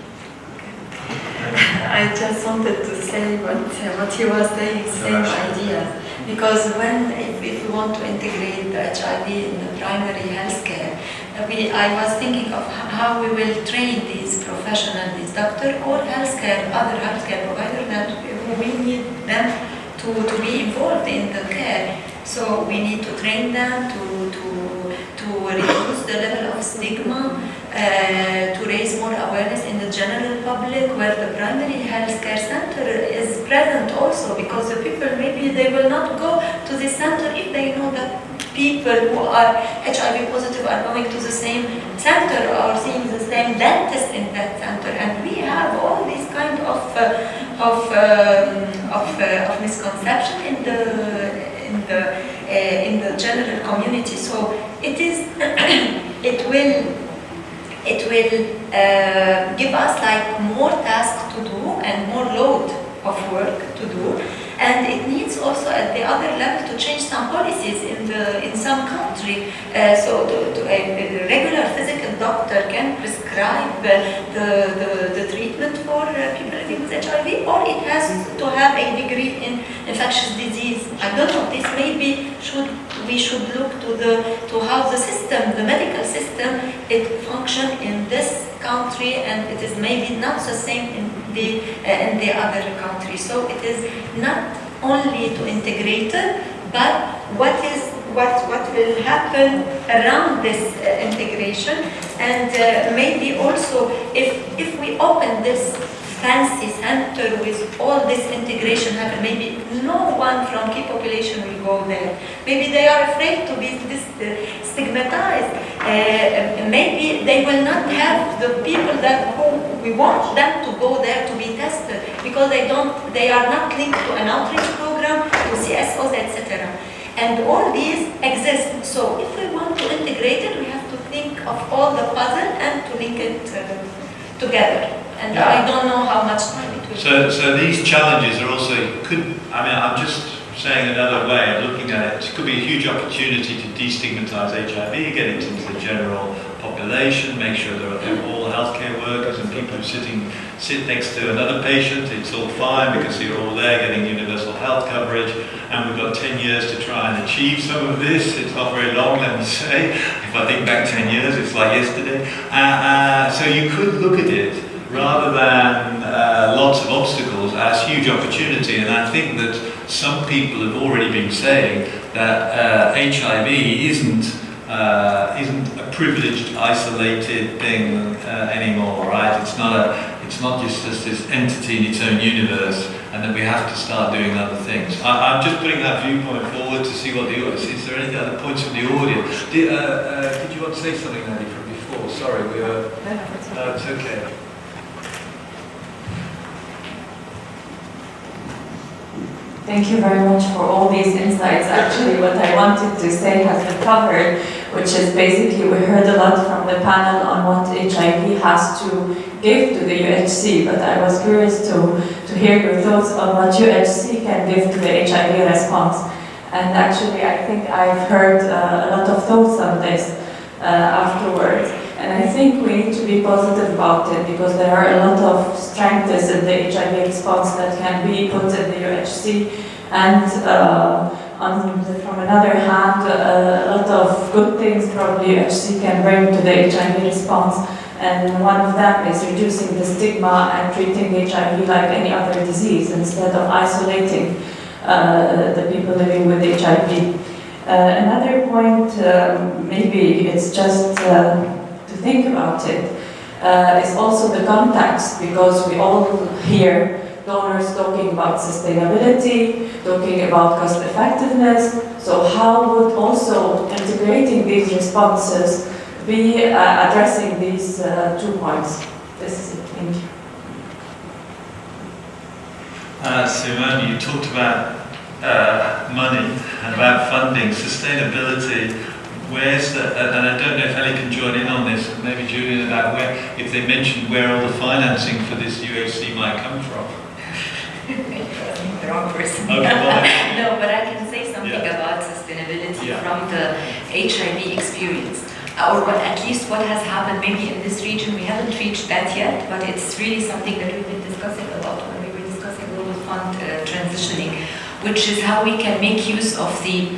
I just wanted to say what he was saying, same idea. Because if we want to integrate the HIV in the primary health care, I was thinking of how we will train these professionals, these doctors or other healthcare providers that we need them to be involved in the care. So we need to train them to reduce the level of stigma, to raise more awareness in the general public where the primary health care center is present also, because the people maybe they will not go to this center if they know that people who are HIV positive are going to the same center or seeing the same dentist in that center. And we have all these kind of misconception in the general community. So it will give us like more tasks to do and more load of work to do. And it needs also at the other level to change some policies in some country. So a regular physical doctor can prescribe the treatment for people living with HIV, or it has to have a degree in infectious disease. I don't know. This maybe we should look to how the system, the medical system, it function in this country, and it is maybe not the same in the other country. So it is not only to integrate it, but what will happen around this integration, and maybe also if we open this fancy center with all this integration happen, maybe no one from key population will go there. Maybe they are afraid to be stigmatized. Maybe they will not have the people who we want them to go there to be tested, because they are not linked to an outreach program, to CSOs, etc. And all these exist. So if we want to integrate it, we have to think of all the puzzle and to link it together. And Yeah. I don't know how much time it will take. So these challenges are also, I'm just saying another way of looking at it, it could be a huge opportunity to destigmatize HIV, get it into the general population, make sure there are all healthcare workers and people who sit next to another patient, it's all fine because you're all there getting universal health coverage, and we've got 10 years to try and achieve some of this. It's not very long, let me say. If I think back 10 years, it's like yesterday. So you could look at it rather than lots of obstacles as huge opportunity. And I think that some people have already been saying that HIV isn't a privileged, isolated thing anymore, right? It's not just this entity in its own universe, and that we have to start doing other things. I'm just putting that viewpoint forward to see what the audience. Is there any other points from the audience? Did you want to say something, Andy, from before? Sorry, we were. No, it's okay. Thank you very much for all these insights. Actually, what I wanted to say has been covered, which is basically we heard a lot from the panel on what HIV has to give to the UHC, but I was curious to hear your thoughts on what UHC can give to the HIV response. And actually, I think I've heard a lot of thoughts on this afterwards. And I think we need to be positive about it, because there are a lot of strengths in the HIV response that can be put in the UHC. And from another hand, a lot of good things probably UHC can bring to the HIV response. And one of them is reducing the stigma and treating HIV like any other disease instead of isolating the people living with HIV. Another point, maybe it's just to think about it, is also the context, because we all hear donors talking about sustainability, talking about cost effectiveness. So how would also integrating these responses be addressing these 2 points? This is it. Thank you. Simone, you talked about money and about funding, sustainability. Where's the, and I don't know if Ellie can join in on this, maybe Julian, about where, if they mentioned where all the financing for this UHC might come from. The wrong person. Okay, well, No, but I can say something about sustainability from the HIV experience. Or at least what has happened maybe in this region. We haven't reached that yet, but it's really something that we've been discussing a lot when we were discussing Global Fund transitioning, which is how we can make use of the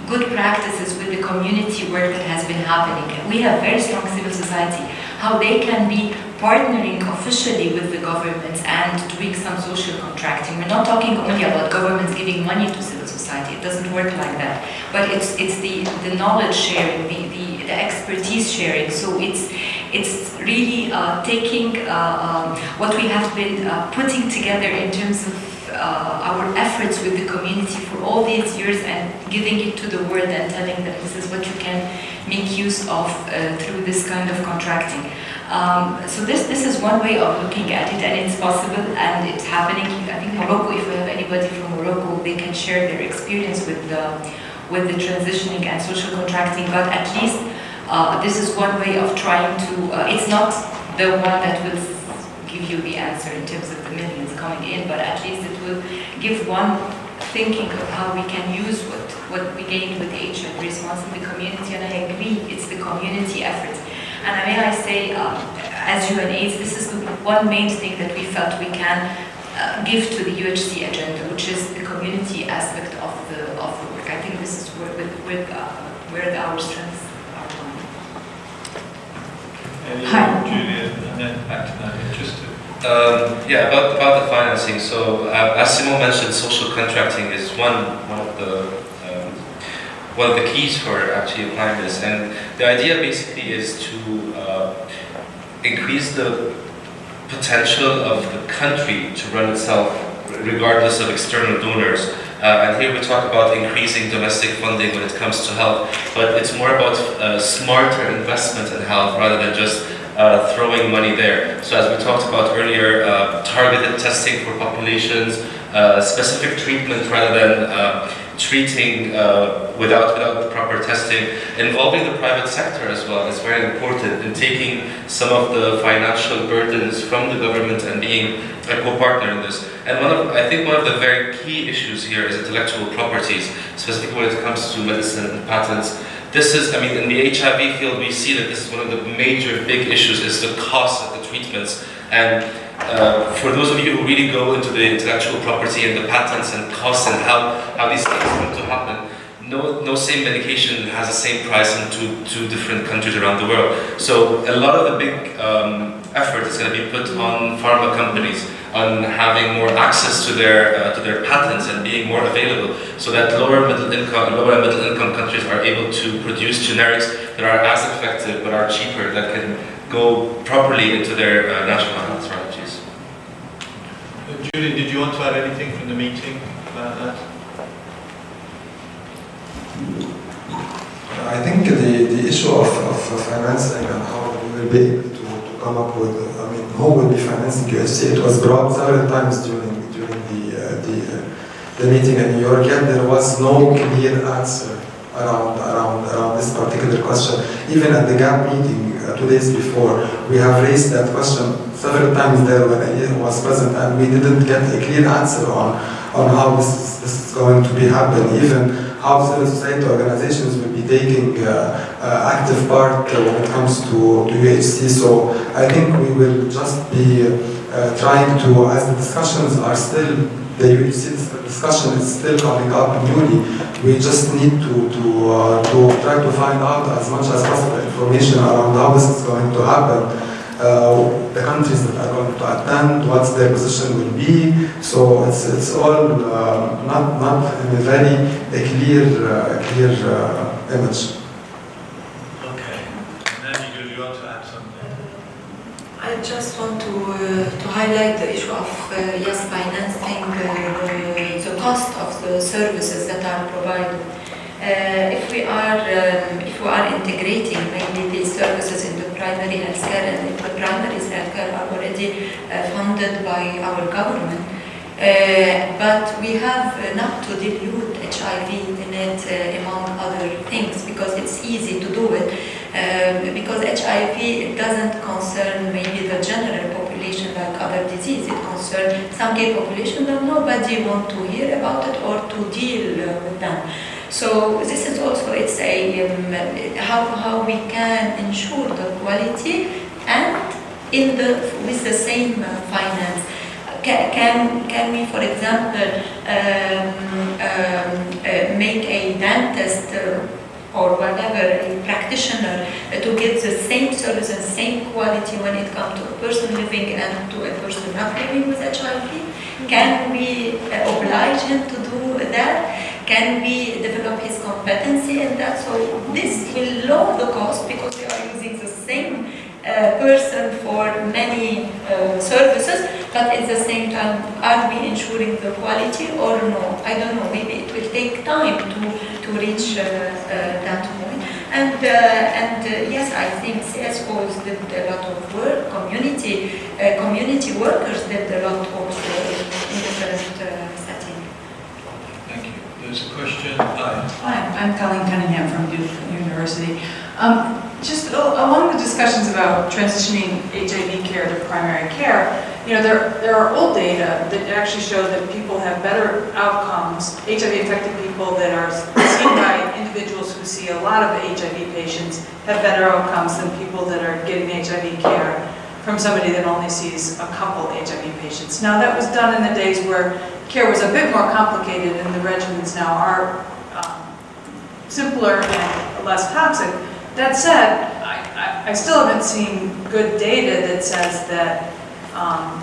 good practices with the community work that has been happening. We have very strong civil society, how they can be partnering officially with the governments and doing some social contracting. We're not talking only about governments giving money to civil society. It doesn't work like that. But it's the knowledge sharing, the expertise sharing. So it's really taking what we have been putting together in terms of our efforts with the community for all these years and giving it to the world and telling them this is what you can make use of through this kind of contracting. So this is one way of looking at it, and it's possible and it's happening. I think Morocco, if we have anybody from Morocco, they can share their experience with the transitioning and social contracting, but at least this is one way of trying to, it's not the one that will give you the answer in terms of the millions coming in, but at least it will give one thinking of how we can use what we gained with the HIV response in the community, and I agree, it's the community effort. And may I say, as UNAIDS, this is the one main thing that we felt we can give to the UHC agenda, which is the community aspect of the work. I think this is where our strengths are going. Hi. Julia, and then back to Nadia, just to... Yeah, about the financing. So as Simon mentioned, social contracting is one of the keys for actually applying this, and the idea basically is to increase the potential of the country to run itself regardless of external donors. And here we talk about increasing domestic funding when it comes to health, but it's more about smarter investment in health rather than just throwing money there. So as we talked about earlier, targeted testing for populations, specific treatment rather than treating without the proper testing, involving the private sector as well is very important in taking some of the financial burdens from the government and being a co-partner in this. And I think one of the very key issues here is intellectual properties, specifically when it comes to medicine and patents. This is, I mean, in the HIV field, we see that this is one of the major big issues is the cost of the treatments. And for those of you who really go into the intellectual property and the patents and costs and how these things come to happen, no same medication has the same price in two different countries around the world. So a lot of the big effort is going to be put on pharma companies, on having more access to their patents and being more available, so that lower and middle income countries are able to produce generics that are as effective but are cheaper, that can go properly into their national health strategies. Julian, did you want to add anything from the meeting about that? I think the issue of financing and how we will be able to come up with, I mean, who will be financing UHC, it was brought several times during the meeting in New York, yet there was no clear answer around this particular question. Even at the GAP meeting 2 days before, we have raised that question several times there when I was present, and we didn't get a clear answer on how this is going to be happening, even how civil society organizations will be taking active part when it comes to UHC. So I think we will just be trying to, as the discussions are still, the UHC discussion is still coming up newly, we just need to try to find out as much as possible information around how this is going to happen. The countries that are going to attend, what their position will be. So it's all not in a very clear image. Okay. Nadia, do you want to add something? I just want to highlight the issue of yes, financing the cost of the services that are provided. If we are integrating maybe these services into primary healthcare, and if the primary healthcare are already funded by our government, but we have not to dilute HIV in it among other things, because it's easy to do it, because HIV doesn't concern maybe the general population like other diseases. It concerns some gay population that nobody want to hear about it or to deal with them. So this is also, it's a how we can ensure the quality and with the same finance. can we, for example, make a dentist or whatever, a practitioner, to give the same service and same quality when it comes to a person living and to a person not living with HIV? Can we oblige him to do that? Can we develop his competency in that? So this will lower the cost because we are using the same person for many services, but at the same time, are we ensuring the quality or no? I don't know, maybe it will take time to reach that point. And yes, I think CSOs did a lot of work, community workers did a lot also in different settings. Thank you. There's a question. Hi, I'm Colleen Cunningham from Duke University. Just along the discussions about transitioning HIV care to primary care, you know, there are old data that actually show that people have better outcomes, HIV-infected people that are seen by individuals who see a lot of HIV patients have better outcomes than people that are getting HIV care from somebody that only sees a couple HIV patients. Now, that was done in the days where care was a bit more complicated and the regimens now are simpler and less toxic. That said, I still haven't seen good data that says that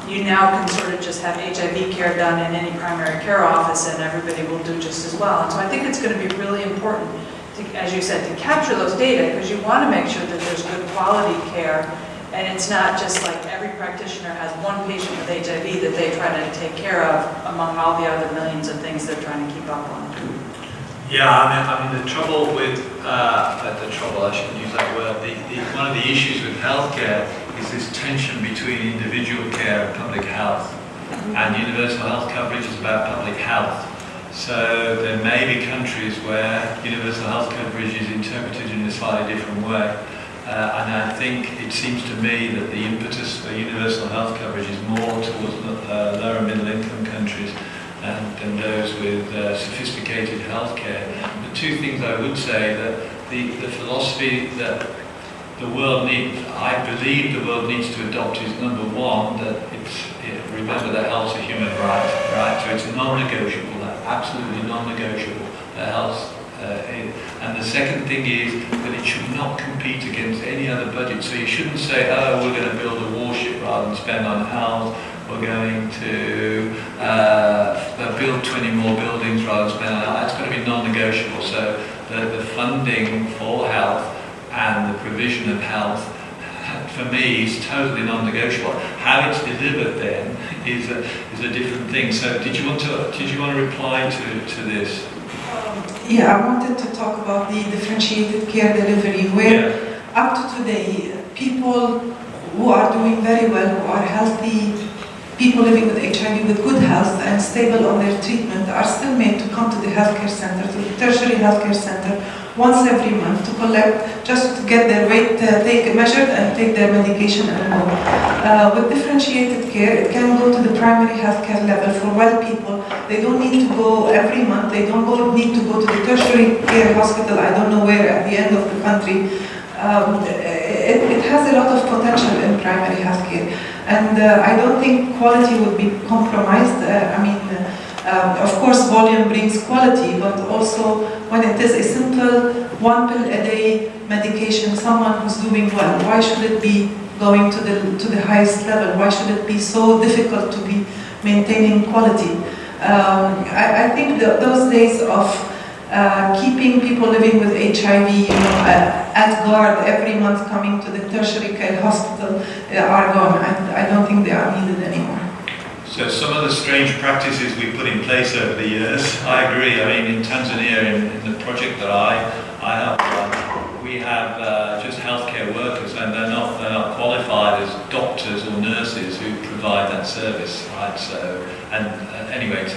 you now can sort of just have HIV care done in any primary care office and everybody will do just as well. And so I think it's going to be really important, to, as you said, to capture those data because you want to make sure that there's good quality care and it's not just like every practitioner has one patient with HIV that they try to take care of among all the other millions of things they're trying to keep up on. Yeah, I mean the trouble with, I shouldn't use that word, one of the issues with healthcare is this tension between individual care and public health. And universal health coverage is about public health. So there may be countries where universal health coverage is interpreted in a slightly different way. And I think it seems to me that the impetus for universal health coverage is more towards lower and middle income countries than those with sophisticated healthcare. The two things I would say that the philosophy that the world needs, I believe the world needs to adopt is number one, that remember that health's a human right? So it's non-negotiable, absolutely non-negotiable, that health and the second thing is that it should not compete against any other budget. So you shouldn't say, oh, we're going to build a warship rather than spend on health. We're going to build 20 more buildings rather than spend on health. It's going to be non-negotiable. So the funding for health and the provision of health, for me, is totally non-negotiable. How it's delivered then is a different thing. So did you want to reply to this? Yeah, I wanted to talk about the differentiated care delivery, where up to today, people who are doing very well, who are healthy, people living with HIV with good health and stable on their treatment are still made to come to the healthcare center, to the tertiary healthcare center, once every month to collect, just to get their weight measured and take their medication and go. With differentiated care, it can go to the primary healthcare level for well people. They don't need to go every month. They don't need to go to the tertiary care hospital, I don't know where, at the end of the country. It has a lot of potential in primary healthcare. And I don't think quality would be compromised. Of course, volume brings quality, but also when it is a simple one pill a day medication, someone who's doing well, why should it be going to the highest level? Why should it be so difficult to be maintaining quality? I think those days of keeping people living with HIV, at guard every month coming to the tertiary care hospital are gone. I don't think they are needed anymore. So some of the strange practices we put in place over the years, I agree. I mean, in Tanzania, in the project that I helped run, we have just healthcare workers, and they're not qualified as doctors or nurses who provide that service, right? So, anyway, so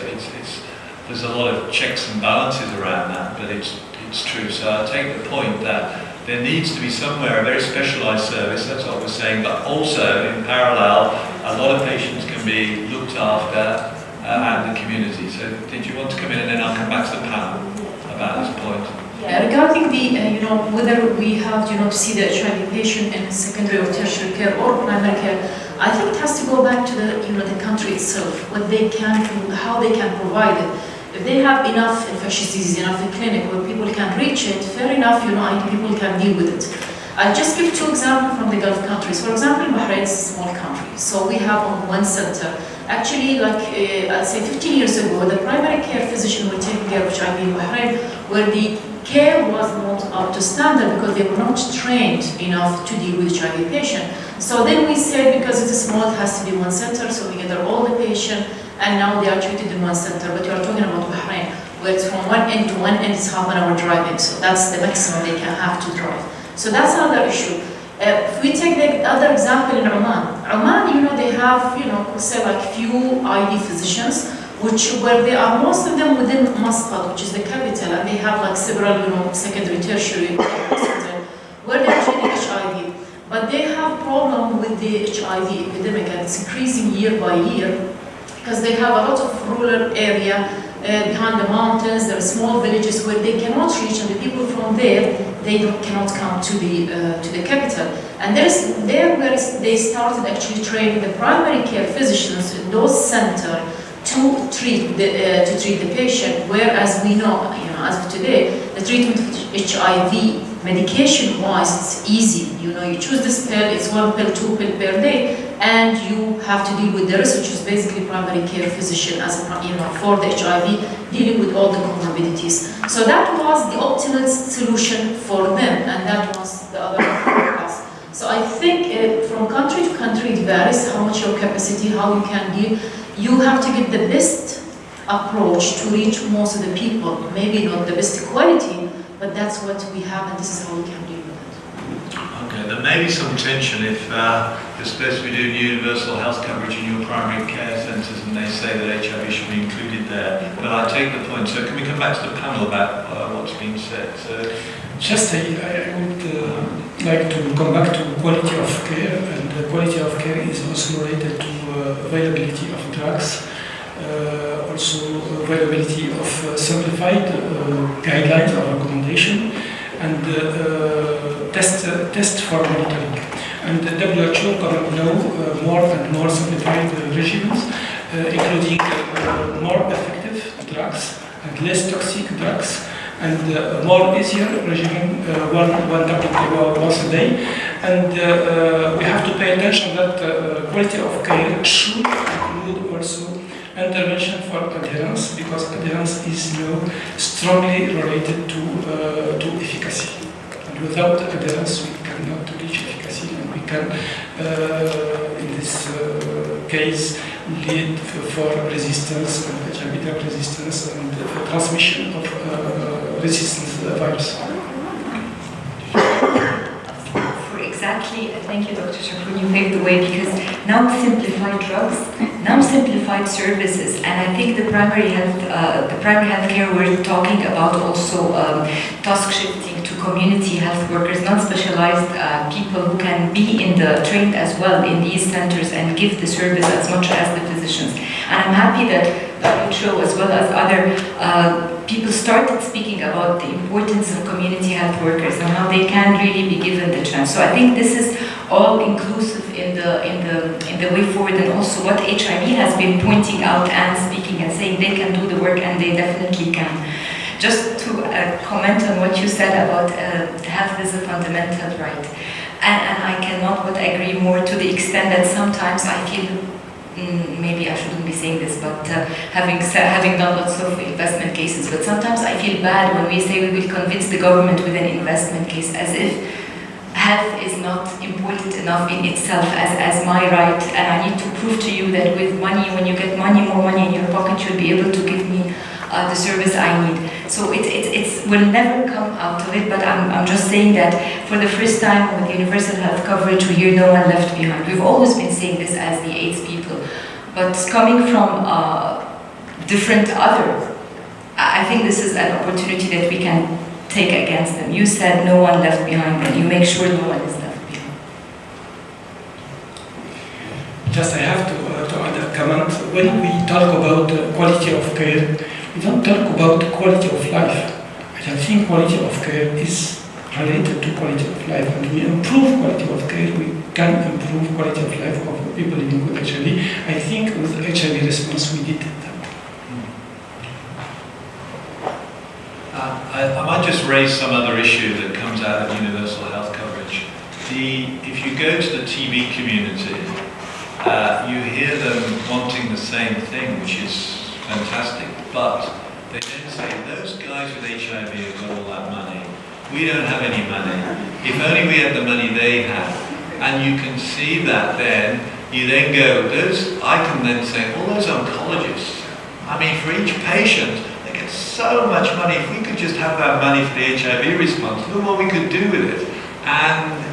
there's a lot of checks and balances around that, but it's true. So I take the point that there needs to be somewhere a very specialized service, that's what we're saying, but also in parallel, a lot of patients can be looked after and the community. So did you want to come in and then I'll come back to the panel about this point? Yeah, regarding the, whether we have, to see the HIV patient in secondary or tertiary care or primary care, I think it has to go back to the country itself, what they can do, how they can provide it. If they have enough infectious disease, enough in clinic where people can reach it, fair enough, people can deal with it. I'll just give two examples from the Gulf countries. For example, Bahrain is a small country, so we have on one center. Actually, I'd say 15 years ago, the primary care physician were taking care of HIV in Bahrain, where the care was not up to standard because they were not trained enough to deal with HIV patient. So then we said, because it's small, it has to be one center, so we gather all the patient, and now they are treated in one center. But you are talking about Bahrain, where it's from one end to one end, it's half an hour driving, so that's the maximum they can have to drive. So that's another issue. If we take the other example in Oman, they have, say like few ID physicians, where they are, most of them within Muscat, which is the capital, and they have like several, secondary, tertiary hospitals, where they're treating HIV. But they have problem with the HIV epidemic, and it's increasing year by year, because they have a lot of rural area behind the mountains. There are small villages where they cannot reach, and the people from there, cannot come to the capital. And where they started actually training the primary care physicians in those centers to treat the patient. Whereas we know, as of today, the treatment of HIV medication-wise, it's easy. You choose this pill, it's 1 pill, 2 pill per day, and you have to deal with the rest, which is basically primary care physician for the HIV, dealing with all the comorbidities. So that was the optimal solution for them, and that was the other for us. So I think from country to country it varies how much your capacity, how you can deal. You have to get the best approach to reach most of the people. Maybe not the best quality, but that's what we have, and this is how we can deal with it. Okay, there may be some tension if you're supposed to be doing universal health coverage in your primary care centres and they say that HIV should be included there. But I take the point. So can we come back to the panel about what's been said? So, just I would like to come back to quality of care, and the quality of care is also related to availability of drugs, also availability of simplified guidelines or recommendation, and test for monitoring. And the WHO can know more and more simplified regimens, including more effective drugs and less toxic drugs, and more easier regimen, one tablet once a day. And we have to pay attention that quality of care should include also intervention for adherence, because adherence is now strongly related to efficacy. And without adherence, we cannot reach efficacy, and we can, in this case, lead for resistance and HIV drug resistance and transmission of resistance virus. Exactly, thank you, Dr. Shafroun. You paved the way, because now simplified drugs, now simplified services, and I think the primary health care we're talking about also task shifting to community health workers, non-specialized people who can be trained as well in these centers and give the service as much as the physicians. And I'm happy that WHO as well as other people started speaking about the importance of community health workers and how they can really be given the chance. So I think this is all inclusive in the way forward, and also what HIV has been pointing out and speaking and saying they can do the work, and they definitely can. Just to comment on what you said about health is a fundamental right, and I cannot but agree more, to the extent that sometimes I feel, maybe I shouldn't be saying this, but having done lots of investment cases, but sometimes I feel bad when we say we will convince the government with an investment case, as if health is not important enough in itself as my right, and I need to prove to you that with money, when you get more money in your pocket, you'll be able to give me the service I need. So it will never come out of it, but I'm just saying that for the first time with universal health coverage, we hear no one left behind. We've always been saying this as the AIDS people, but coming from different other, I think this is an opportunity that we can take against them. You said no one left behind, and you make sure no one is left behind. Just I have to add a comment. When we talk about quality of care, we don't talk about quality of life. I think quality of care is related to quality of life, and we improve quality of care, we can improve quality of life of people living with HIV. I think with HIV response we did that. I might just raise some other issue that comes out of universal health coverage. If you go to the TB community, you hear them wanting the same thing, which is fantastic, but they then say, those guys with HIV have got all that money. We don't have any money. If only we had the money they have. And you can see that then, you then go, I can then say, all those oncologists, I mean, for each patient, they get so much money. If we could just have that money for the HIV response, look what we could do with it. And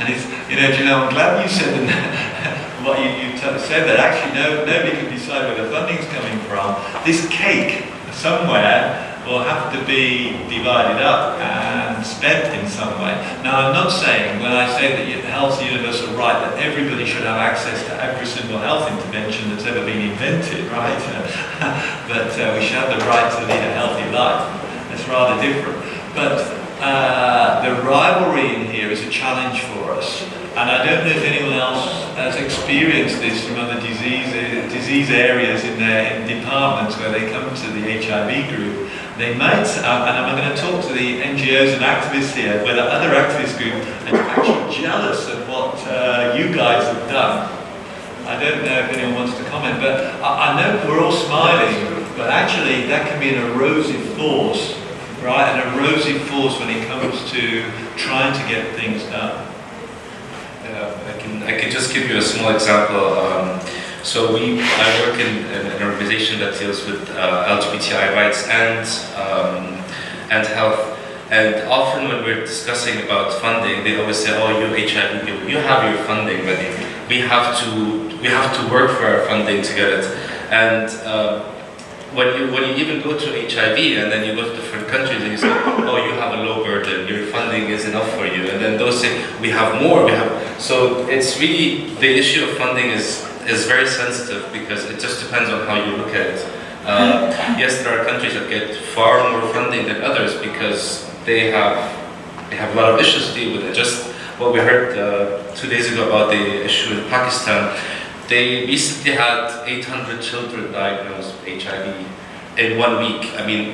it's, I'm glad you said what you said, that actually nobody can decide where the funding's coming from. This cake somewhere will have to be divided up and spent in some way. Now, I'm not saying, when I say that health's a universal right, that everybody should have access to every single health intervention that's ever been invented, right? But we should have the right to lead a healthy life. That's rather different. But the rivalry in here is a challenge for us. And I don't know if anyone else has experienced this from other disease areas in their departments where they come to the HIV group. They might, and I'm going to talk to the NGOs and activists here, where the other activist group are actually jealous of what you guys have done. I don't know if anyone wants to comment, but I know we're all smiling, but actually that can be an erosive force, right? An erosive force when it comes to trying to get things done. I can just give you a small example. I work in an organization that deals with LGBTI rights and health. And often when we're discussing about funding, they always say, "Oh, you HIV, you have your funding ready. We have to work for our funding to get it." And when you even go to HIV and then you go to different countries and you say, "Oh, you have a low burden, your funding is enough for you," and then those say, "We have more, So it's really, the issue of funding is very sensitive because it just depends on how you look at it. Yes, there are countries that get far more funding than others because they have a lot of issues to deal with. Just what we heard 2 days ago about the issue in Pakistan. They recently had 800 children diagnosed with HIV in 1 week. I mean,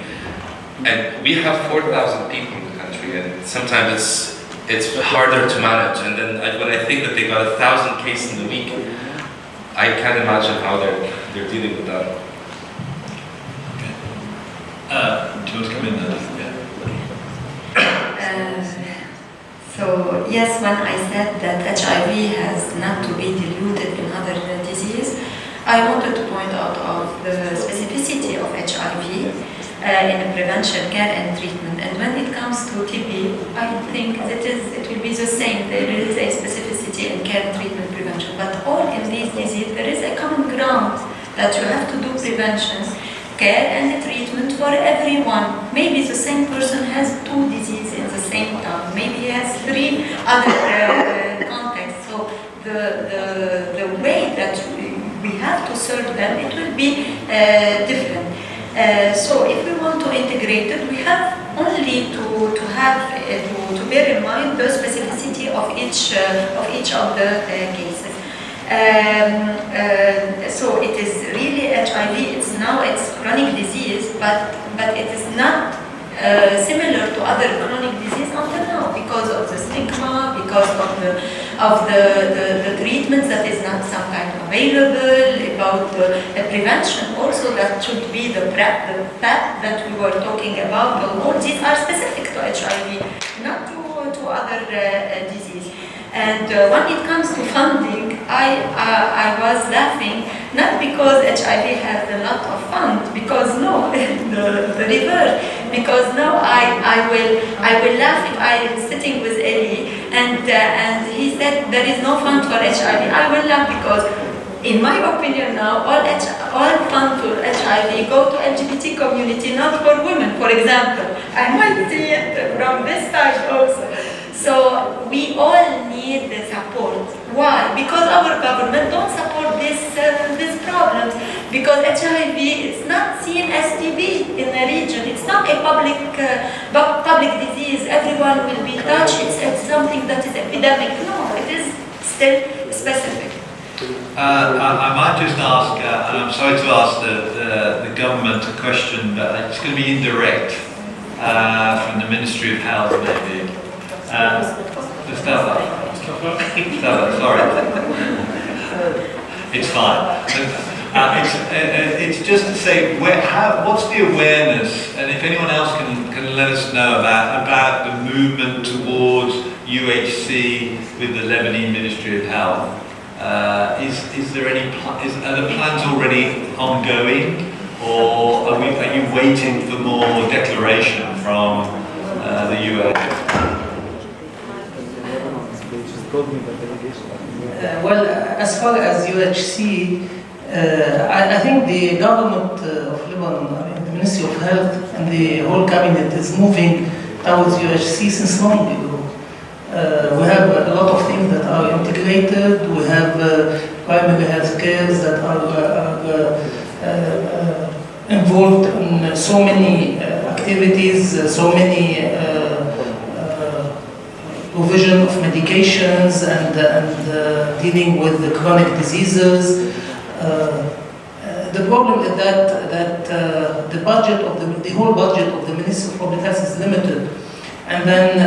and we have 4,000 people in the country, and sometimes it's harder to manage. And then when I think that they got 1,000 cases in a week, I can't imagine how they're dealing with that. Do you want to come in there? So yes, when I said that HIV has not to be diluted in other diseases, I wanted to point out of the specificity of HIV in prevention, care and treatment. And when it comes to TB, I think it will be the same. There is a specificity in care, treatment, prevention. But all in these diseases, there is a common ground that you have to do prevention, care and treatment for everyone. Maybe the same person has 2 diseases at the same time. Maybe he has 3 other contexts. So the way that we have to serve them, it will be different. So if we want to integrate it, we have only to bear in mind the specificity of each of the cases. So it is really HIV. It's chronic disease, but it is not similar to other chronic disease until now because of the stigma, because of the treatment that is not some kind of available, about the prevention also that should be the path that we were talking about. All these are specific to HIV, not to other disease. And when it comes to funding, I was laughing, not because HIV has a lot of funds, because no, the reverse. Because now I will laugh if I am sitting with Eli and he said there is no fund for HIV. I will laugh because, in my opinion now, all funds for HIV go to LGBT community, not for women, for example. I might see it from this side also. So we all need the support Why? Because our government don't support these problems. Because HIV is not seen as TB in the region. It's not a public disease. Everyone will be touched. It's something that is epidemic. No, it is still specific. I might just ask, and I'm sorry to ask the government a question, but it's going to be indirect from the Ministry of Health, maybe. Mustafa, sorry. It's fine. It's just to say, what's the awareness, and if anyone else can let us know about the movement towards UHC with the Lebanese Ministry of Health. Is there any are the plans already ongoing, or are you waiting for more declaration from the UN? Well, as far as UHC, I think the government of Lebanon, the Ministry of Health, and the whole cabinet is moving towards UHC since long ago. We have a lot of things that are integrated. We have primary health care that are involved in so many activities, so many provision of medications and dealing with the chronic diseases. The problem is that the budget of the whole budget of the Ministry of Public Health is limited, and then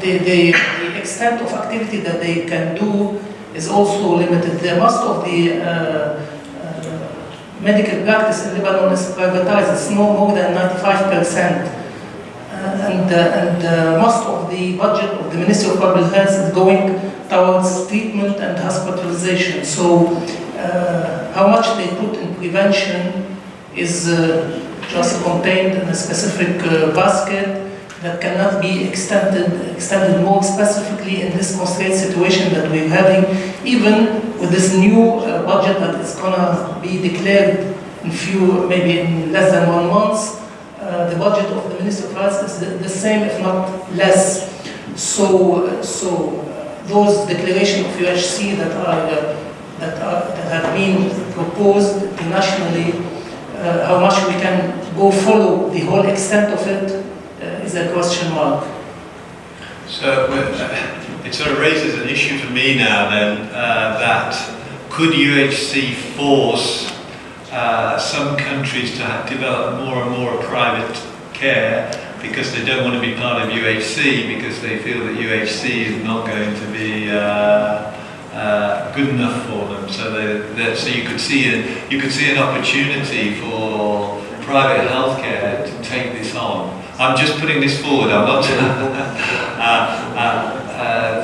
the extent of activity that they can do is also limited. Most of the medical practice in Lebanon is privatized. It's no more than 95%. And most of the budget of the Ministry of Public Health is going towards treatment and hospitalization. So how much they put in prevention is just contained in a specific basket that cannot be extended more specifically in this constrained situation that we're having, even with this new budget that is gonna be declared maybe in less than 1 month. The budget of the Ministry of Health is the same, if not less. So those declarations of UHC that have been proposed internationally, how much we can go follow the whole extent of it is a question mark. So it sort of raises an issue for me now then, that could UHC force some countries to develop more and more private care because they don't want to be part of UHC, because they feel that UHC is not going to be good enough for them. So you could see an opportunity for private healthcare to take this on. I'm just putting this forward. I'm not.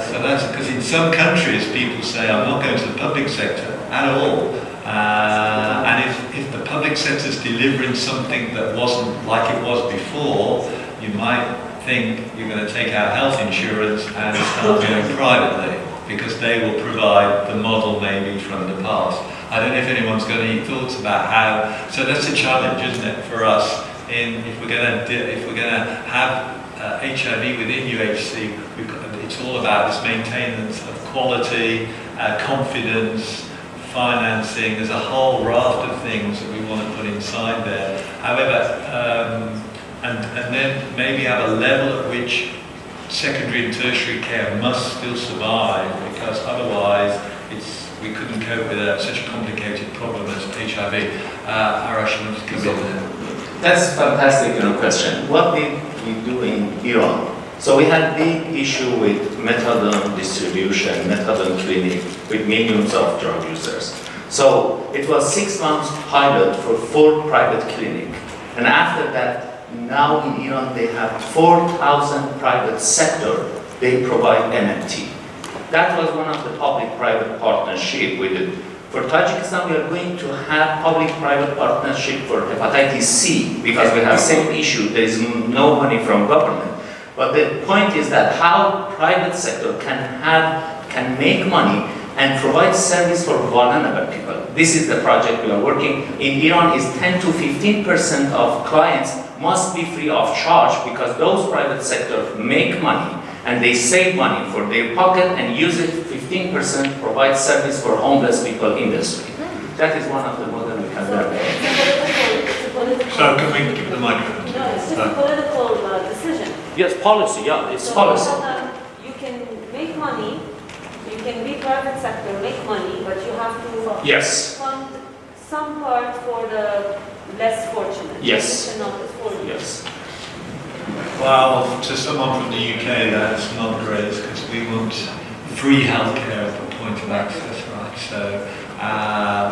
So that's because in some countries people say, I'm not going to the public sector at all. And if the public sector is delivering something that wasn't like it was before, you might think you're going to take out health insurance and start going privately, because they will provide the model maybe from the past. I don't know if anyone's got any thoughts about how. So that's a challenge, isn't it, for us? If we're going to have HIV within UHC, it's all about this maintenance of quality, confidence, financing. There's a whole raft of things that we want to put inside there. However, and then maybe have a level at which secondary and tertiary care must still survive, because otherwise we couldn't cope with such a complicated problem as HIV. Arash, you want to come in there? That's a fantastic question. What did we do in Iran? So we had big issue with methadone distribution, methadone clinic with millions of drug users. So it was 6 months pilot for 4 private clinics. And after that, now in Iran they have 4,000 private sector. They provide MMT. That was one of the public-private partnership we did. For Tajikistan, we are going to have public-private partnership for hepatitis C, because we have same issue. There is no money from government. But the point is that how private sector can make money and provide service for vulnerable people. This is the project we are working. In Iran is 10 to 15% of clients must be free of charge, because those private sector make money and they save money for their pocket and use it 15% provide service for homeless people in the street. That is one of the models we can learn. So can we give the microphone? No, it's just a political decision. Yes, policy, yeah, it's So policy. you can make money, you can be private sector, make money, but you have to Yes. fund some part for the less fortunate. Yes. You cannot afford it. Yes. Well, to someone from the UK, that's not great because we want free healthcare at the point of access, right? So,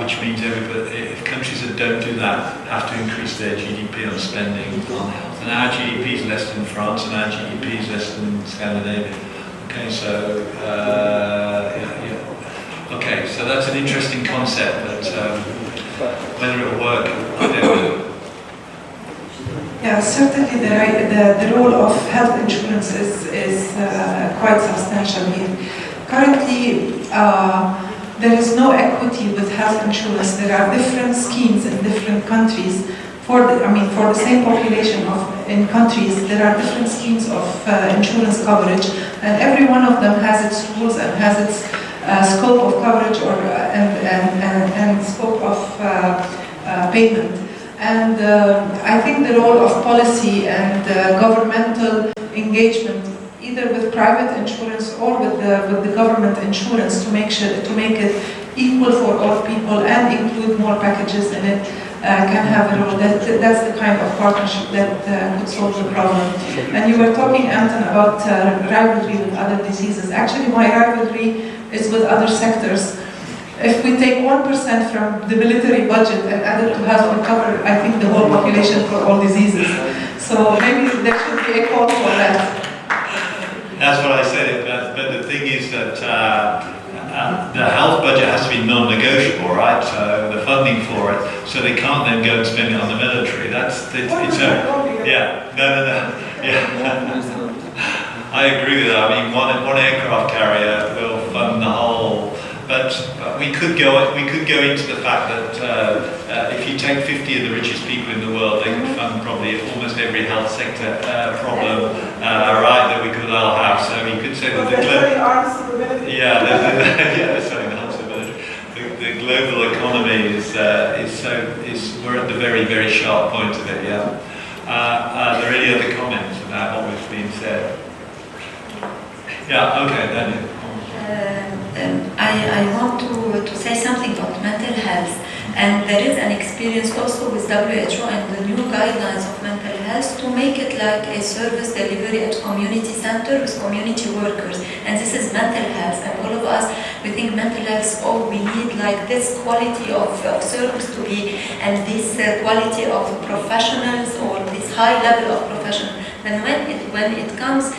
which means everybody, if countries that don't do that have to increase their GDP on spending on health. And our GDP is less than France, and our GDP is less than Scandinavia. Okay, so okay, so that's an interesting concept, but whether it'll work, I don't know. Yeah, certainly the role of health insurance is quite substantial here. Currently, there is no equity with health insurance. There are different schemes in different countries. For the same population in countries, there are different schemes of insurance coverage, and every one of them has its rules and has its scope of coverage and scope of payment. And I think the role of policy and governmental engagement, either with private insurance or with the government insurance, to make it equal for all people and include more packages in it, can have a role. That's the kind of partnership that could solve the problem. And you were talking, Anton, about rivalry with other diseases. Actually, my rivalry is with other sectors. If we take 1% from the military budget and add it to health, we cover, I think, the whole population for all diseases. So maybe there should be a call for that. That's what I said, but the thing is that the health budget has to be non-negotiable, right? So the funding for it, so they can't then go and spend it on the military. I agree with that. I mean, one aircraft carrier will fund the whole. But we could go into the fact that if you take 50 of the richest people in the world, they could fund probably almost every health sector problem, right, that we could all have. So you could say that the global economy is we're at the very, very sharp point of it. Yeah. Are there any other comments about what was being said? Yeah. Okay. Daniel. I want to say something about mental health, and there is an experience also with WHO and the new guidelines of mental health to make it like a service delivery at community center with community workers, and this is mental health. And all of us, we think mental health, we need like this quality of service to be, and this quality of professionals or this high level of professional. Then when it comes,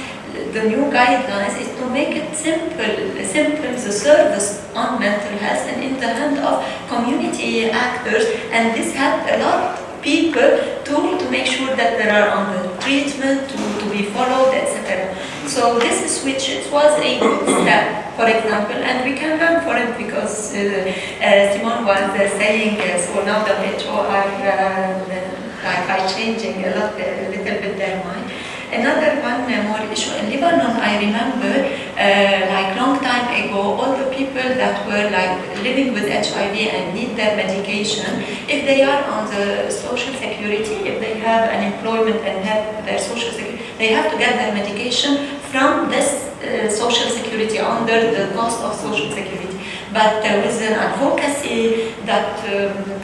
the new guidelines is to make it simple the service on mental health and in the hand of community actors, and this helped a lot of people to make sure that they are on the treatment, to be followed, etc. So this is which it was a good step, for example, and we can learn from it because Simone was saying, so now the WHO are changing a little bit their mind. Another one more issue in Lebanon, I remember like long time ago, all the people that were like living with HIV and need their medication, if they are on the social security, if they have an employment and have their social security, they have to get their medication from this social security under the cost of social security. But there was an advocacy that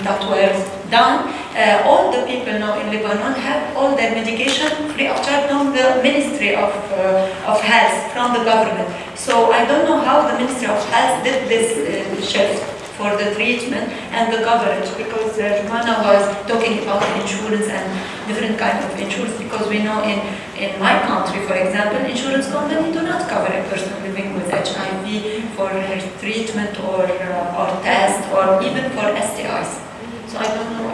was done. All the people now in Lebanon have all their medication free of charge from the Ministry of Health, from the government. So I don't know how the Ministry of Health did this shift for the treatment and the coverage, because Rumana was talking about insurance and different kinds of insurance, because we know in my country, for example, insurance companies do not cover a person living with HIV for her treatment or test or even for STIs. So I don't know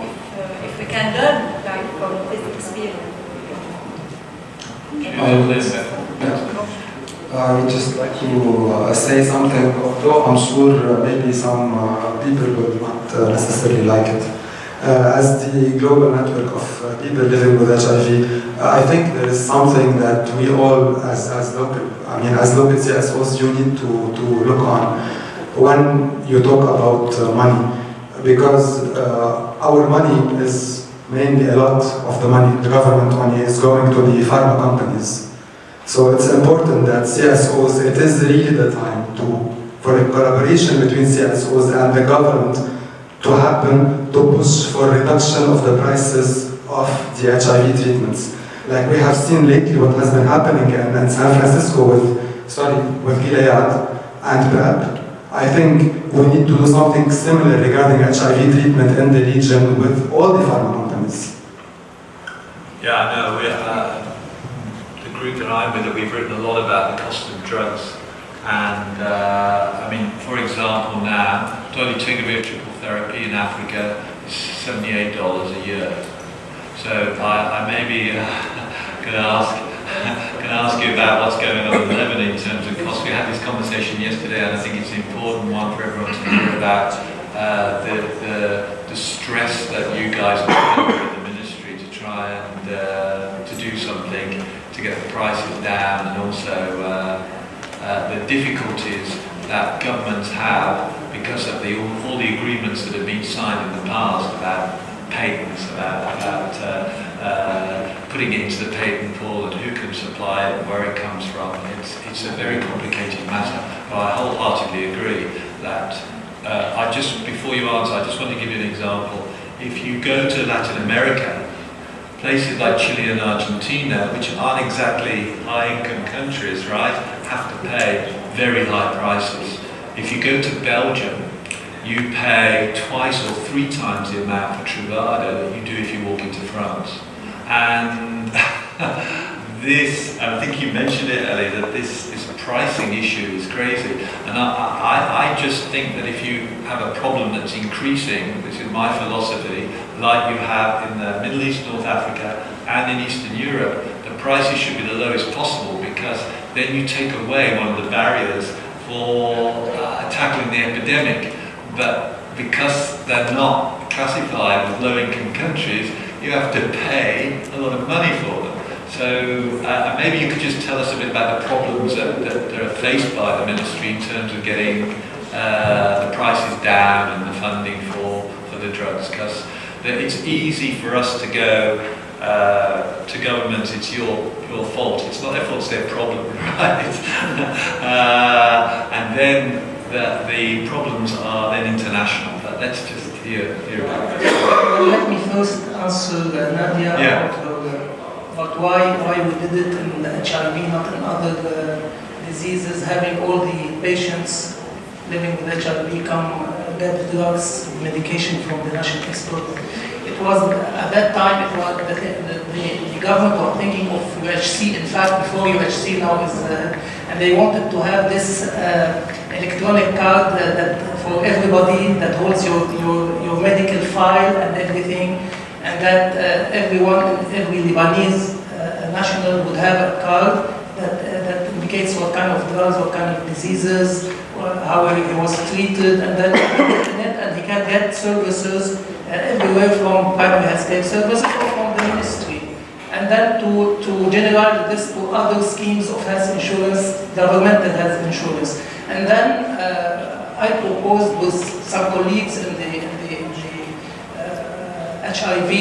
if we can learn like from this experience. I would just like to say something, although I'm sure maybe some people will not necessarily like it. as the global network of people living with HIV, I think there is something that we all, as local CSOs, you need to look on when you talk about money, because our money is mainly a lot of the money, the government money, is going to the pharma companies. So it's important that CSOs, it is really the time for a collaboration between CSOs and the government to happen, to push for reduction of the prices of the HIV treatments. Like we have seen lately what has been happening in San Francisco with Gilead and PrEP. I think we need to do something similar regarding HIV treatment in the region with all the pharma companies. Yeah, I know. The group that I'm with, we've written a lot about the cost of drugs. And I mean, for example, now, dolutegravir triple therapy in Africa is $78 a year. So I maybe can ask you about what's going on in Lebanon in terms of cost. We had this conversation yesterday, and I think it's an important one for everyone to hear about the stress that you guys are putting in the ministry to try and to do something to get the prices down, and also the difficulties that governments have because of all the agreements that have been signed in the past about patents, about putting it into the patent pool and who can supply it and where it comes from. It's a very complicated matter, but I wholeheartedly agree that before you answer, I just want to give you an example. If you go to Latin America, places like Chile and Argentina, which aren't exactly high-income countries, right, have to pay very high prices. If you go to Belgium, you pay twice or 3 times the amount for Truvada that you do if you walk into France. And this, I think you mentioned it earlier, that this pricing issue is crazy. And I just think that if you have a problem that's increasing, this is my philosophy, like you have in the Middle East, North Africa, and in Eastern Europe, the prices should be the lowest possible, because then you take away one of the barriers for tackling the epidemic. But because they're not classified as low-income countries, you have to pay a lot of money for them. So maybe you could just tell us a bit about the problems that are faced by the ministry in terms of getting the prices down and the funding for the drugs, because it's easy for us to go to governments, it's your fault. It's not their fault, it's their problem, right? And then the problems are then international. But let's just hear about this. Let me first answer Nadia about why we did it in HIV, not in other diseases, having all the patients living with HIV come get drugs, medication from the national expert. It was, at that time, it was the government was thinking of UHC. In fact, before UHC now is, and they wanted to have this electronic card that for everybody that holds your medical file and everything, and that every Lebanese national would have a card that indicates what kind of drugs, what kind of diseases, how he was treated, and then and he can get services everywhere from private healthcare services or from the ministry. And then to generalize this to other schemes of health insurance, governmental health insurance. And then I proposed with some colleagues in the HIV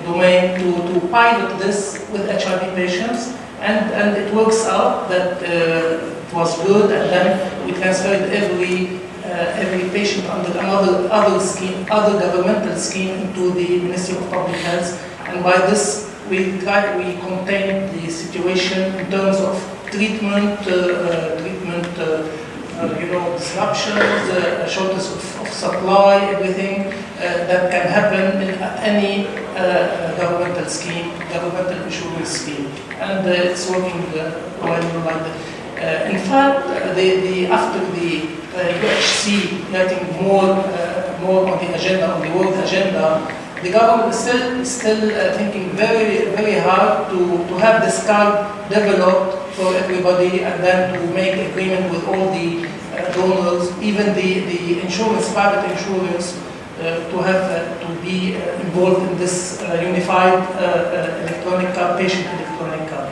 domain to pilot this with HIV patients, and it works out that it was good, and then we transferred every patient under other scheme, other governmental scheme into the Ministry of Public Health, and by this we contain the situation in terms of treatment, disruptions, shortage of supply, everything that can happen in any governmental scheme, governmental insurance scheme, and it's working well like that. In fact, after the UHC getting more on the agenda, on the world agenda, the government is still thinking very, very hard to have this card developed for everybody, and then to make agreement with all the donors, even the insurance, private insurance, to be involved in this unified electronic card, patient electronic card.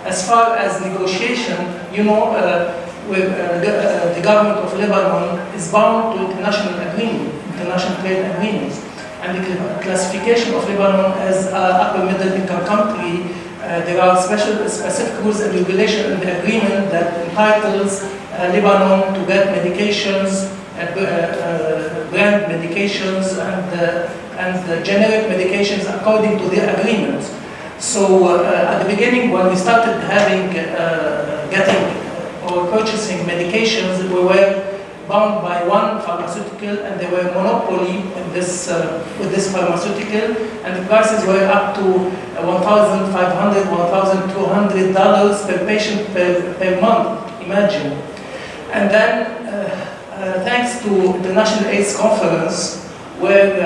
As far as negotiation, you know, the government of Lebanon is bound to international trade agreements, and the classification of Lebanon as upper middle income country. There are specific rules and regulations in the agreement that entitles Lebanon to get medications, brand medications, and generic medications according to the agreement. So at the beginning, when we started getting or purchasing medications, we were bound by one pharmaceutical, and they were monopoly in this, with this pharmaceutical, and the prices were up to $1,500, $1,200 per patient per month, imagine. And then, thanks to the National AIDS Conference, where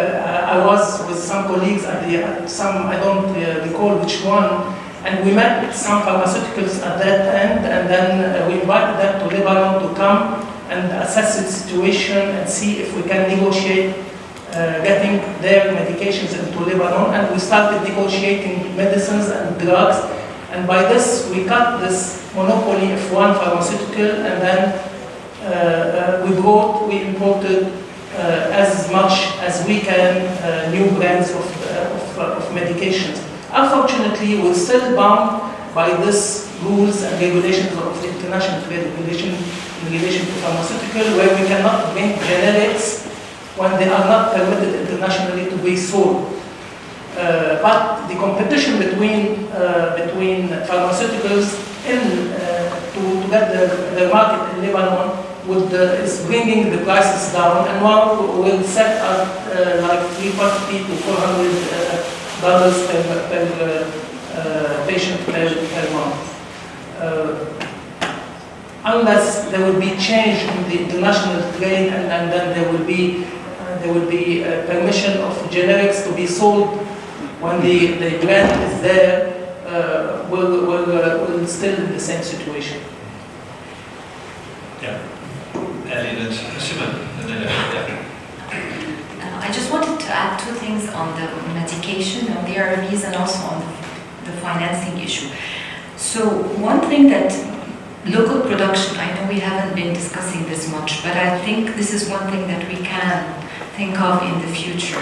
I was with some colleagues at I don't recall which one, and we met with some pharmaceuticals at that end, and then we invited them to Lebanon to come and assess the situation and see if we can negotiate getting their medications into Lebanon. And we started negotiating medicines and drugs, and by this we cut this monopoly of one pharmaceutical, and then we imported as much as we can new brands of medications. Unfortunately, we're still bound by these rules and regulations of the international trade regulation in relation to pharmaceutical, where we cannot bring generics when they are not permitted internationally to be sold. But the competition between pharmaceuticals to get the market in Lebanon is bringing the prices down, and one will set at like $340 to $400 per patient per month. Unless there will be change in the international trade, and then there will be permission of generics to be sold when the brand is there, we're still in the same situation. Yeah. Elliot and Simon. I just wanted to add two things on the medication, on the ARVs, and also on the financing issue. So one thing that local production, I know we haven't been discussing this much, but I think this is one thing that we can think of in the future.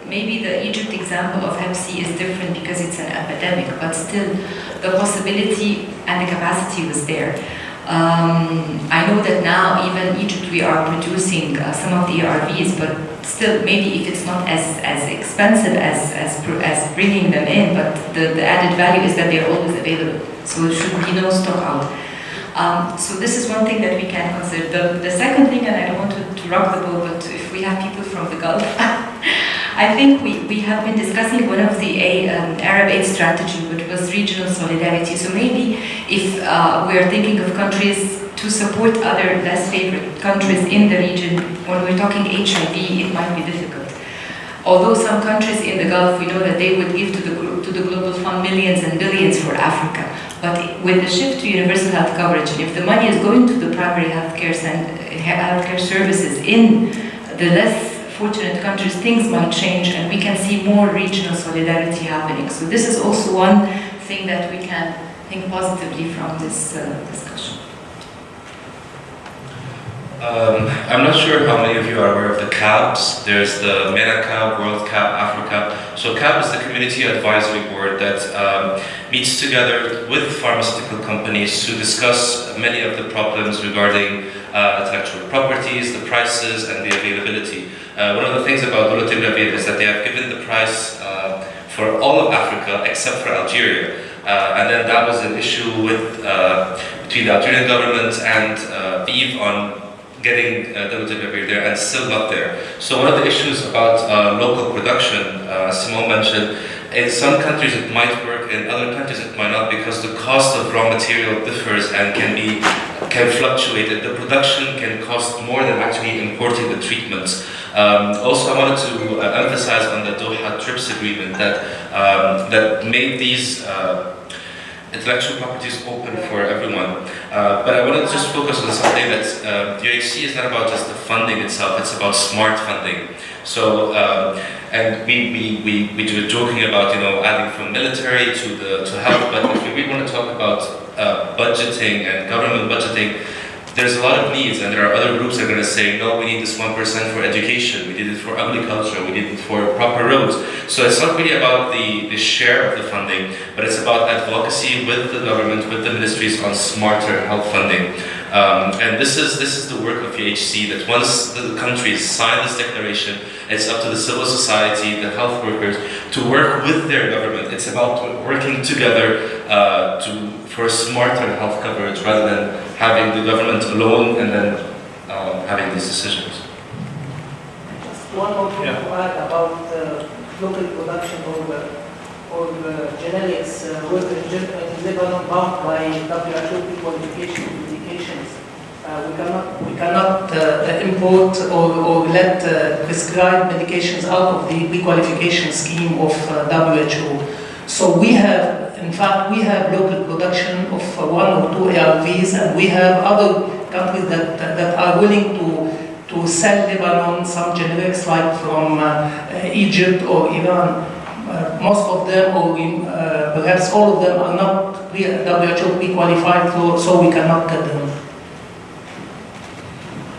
Maybe the Egypt example of Hep C is different because it's an epidemic, but still the possibility and the capacity was there. I know that now even Egypt we are producing some of the ARVs, but still maybe if it's not as expensive as bringing them in, but the added value is that they're always available, so there should be no stock out. So this is one thing that we can consider. The second thing, and I don't want to rock the boat, but if we have people from the Gulf, I think we have been discussing one of the Arab aid strategy, which was regional solidarity. So maybe if we are thinking of countries to support other less favored countries in the region, when we're talking HIV, it might be difficult. Although some countries in the Gulf, we know that they would give to the Global Fund millions and billions for Africa. But with the shift to universal health coverage, and if the money is going to the primary healthcare services in the less fortunate countries, things might change, and we can see more regional solidarity happening. So this is also one thing that we can think positively from this discussion. I'm not sure how many of you are aware of the CABs. There's the MENA-CAB, World CAB, Africa. So CAB is the Community Advisory Board that meets together with pharmaceutical companies to discuss many of the problems regarding intellectual properties, the prices, and the availability. One of the things about dolutegravir is that they have given the price for all of Africa except for Algeria. And then that was an issue between the Algerian government and ViiV on getting dolutegravir there, and still not there. So one of the issues about local production, Simone mentioned, in some countries it might work, in other countries it might not, because the cost of raw material differs and can fluctuate. The production can cost more than actually importing the treatments. Also, I wanted to emphasize on the Doha TRIPS agreement that made these intellectual property is open for everyone. But I want to just focus on something that UHC is not about just the funding itself, it's about smart funding. So, and we were joking about, adding from military to health, but if we really want to talk about budgeting and government budgeting, there's a lot of needs, and there are other groups that are going to say, no, we need this 1% for education, we need it for agriculture, we need it for proper roads. So it's not really about the share of the funding, but it's about advocacy with the government, with the ministries on smarter health funding. And this is the work of UHC, that once the countries sign this declaration, it's up to the civil society, the health workers, to work with their government. It's about working together for smarter health coverage, rather than having the government alone and then having these decisions. Just one more thing to add about local production or generics work in Lebanon bound by WHO qualification medications. We cannot import or let prescribed medications out of the pre-qualification scheme of WHO. So we have, in fact, we have local production of 1 or 2 ARVs, and we have other countries that are willing to sell Lebanon some generics, like from Egypt or Iran. Most of them, or perhaps all of them, are not WHO pre-qualified, so we cannot get them.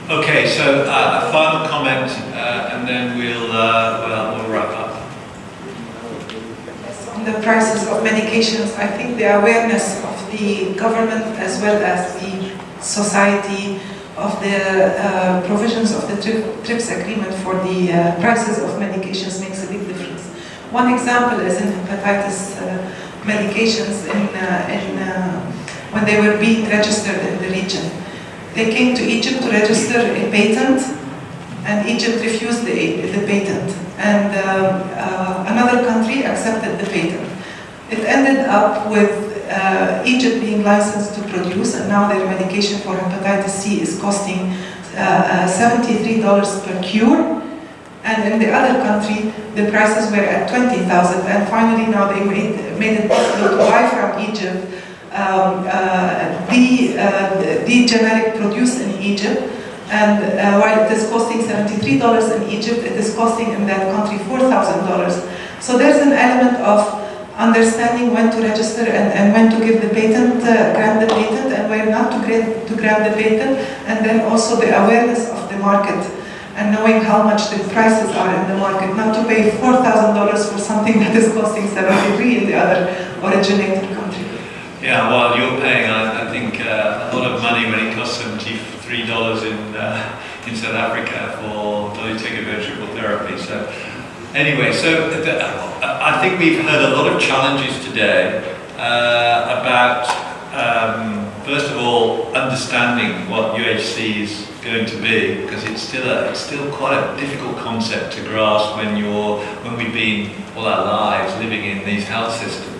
Okay, so a final comment, and then we'll wrap up. On the prices of medications, I think the awareness of the government as well as the society of the provisions of the TRIPS agreement for the prices of medications makes a big difference. One example is in hepatitis medications when they were being registered in the region. They came to Egypt to register a patent, and Egypt refused the patent, and another country accepted the patent. It ended up with Egypt being licensed to produce, and now their medication for hepatitis C is costing $73 per cure, and in the other country the prices were at $20,000, and finally now they made it possible to buy from Egypt the generic produced in Egypt. And while it is costing $73 in Egypt, it is costing in that country $4,000. So there's an element of understanding when to register and when to give the patent, grant the patent, and when not to grant the patent, and then also the awareness of the market and knowing how much the prices are in the market, not to pay $4,000 for something that is costing $73 in the other originating country. Yeah, well, you're paying, I think, a lot of money when it costs $73 in South Africa for dolutegravir triple therapy. So, anyway, I think we've heard a lot of challenges today about, first of all, understanding what UHC is going to be, because it's still quite a difficult concept to grasp when we've been all our lives living in these health systems.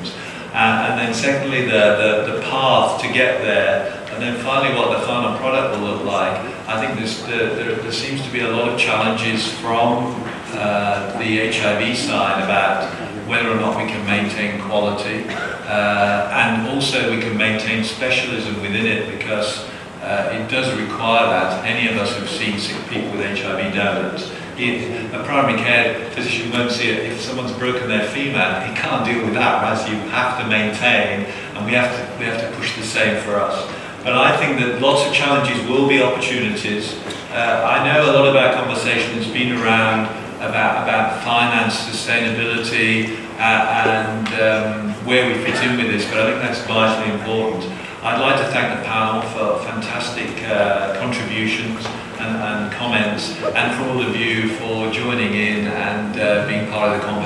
And then secondly, the path to get there, and then finally what the final product will look like. I think there seems to be a lot of challenges from the HIV side about whether or not we can maintain quality, and also we can maintain specialism within it, because it does require that. Any of us who've seen sick people with HIV don't. A primary care physician won't see it. If someone's broken their femur, he can't deal with that, whereas you have to maintain, and we have to push the same for us. But I think that lots of challenges will be opportunities. I know a lot of our conversation has been around about finance, sustainability, and where we fit in with this, but I think that's vitally important. I'd like to thank the panel for fantastic contributions and comments, and for all of you for joining in and being part of the conversation.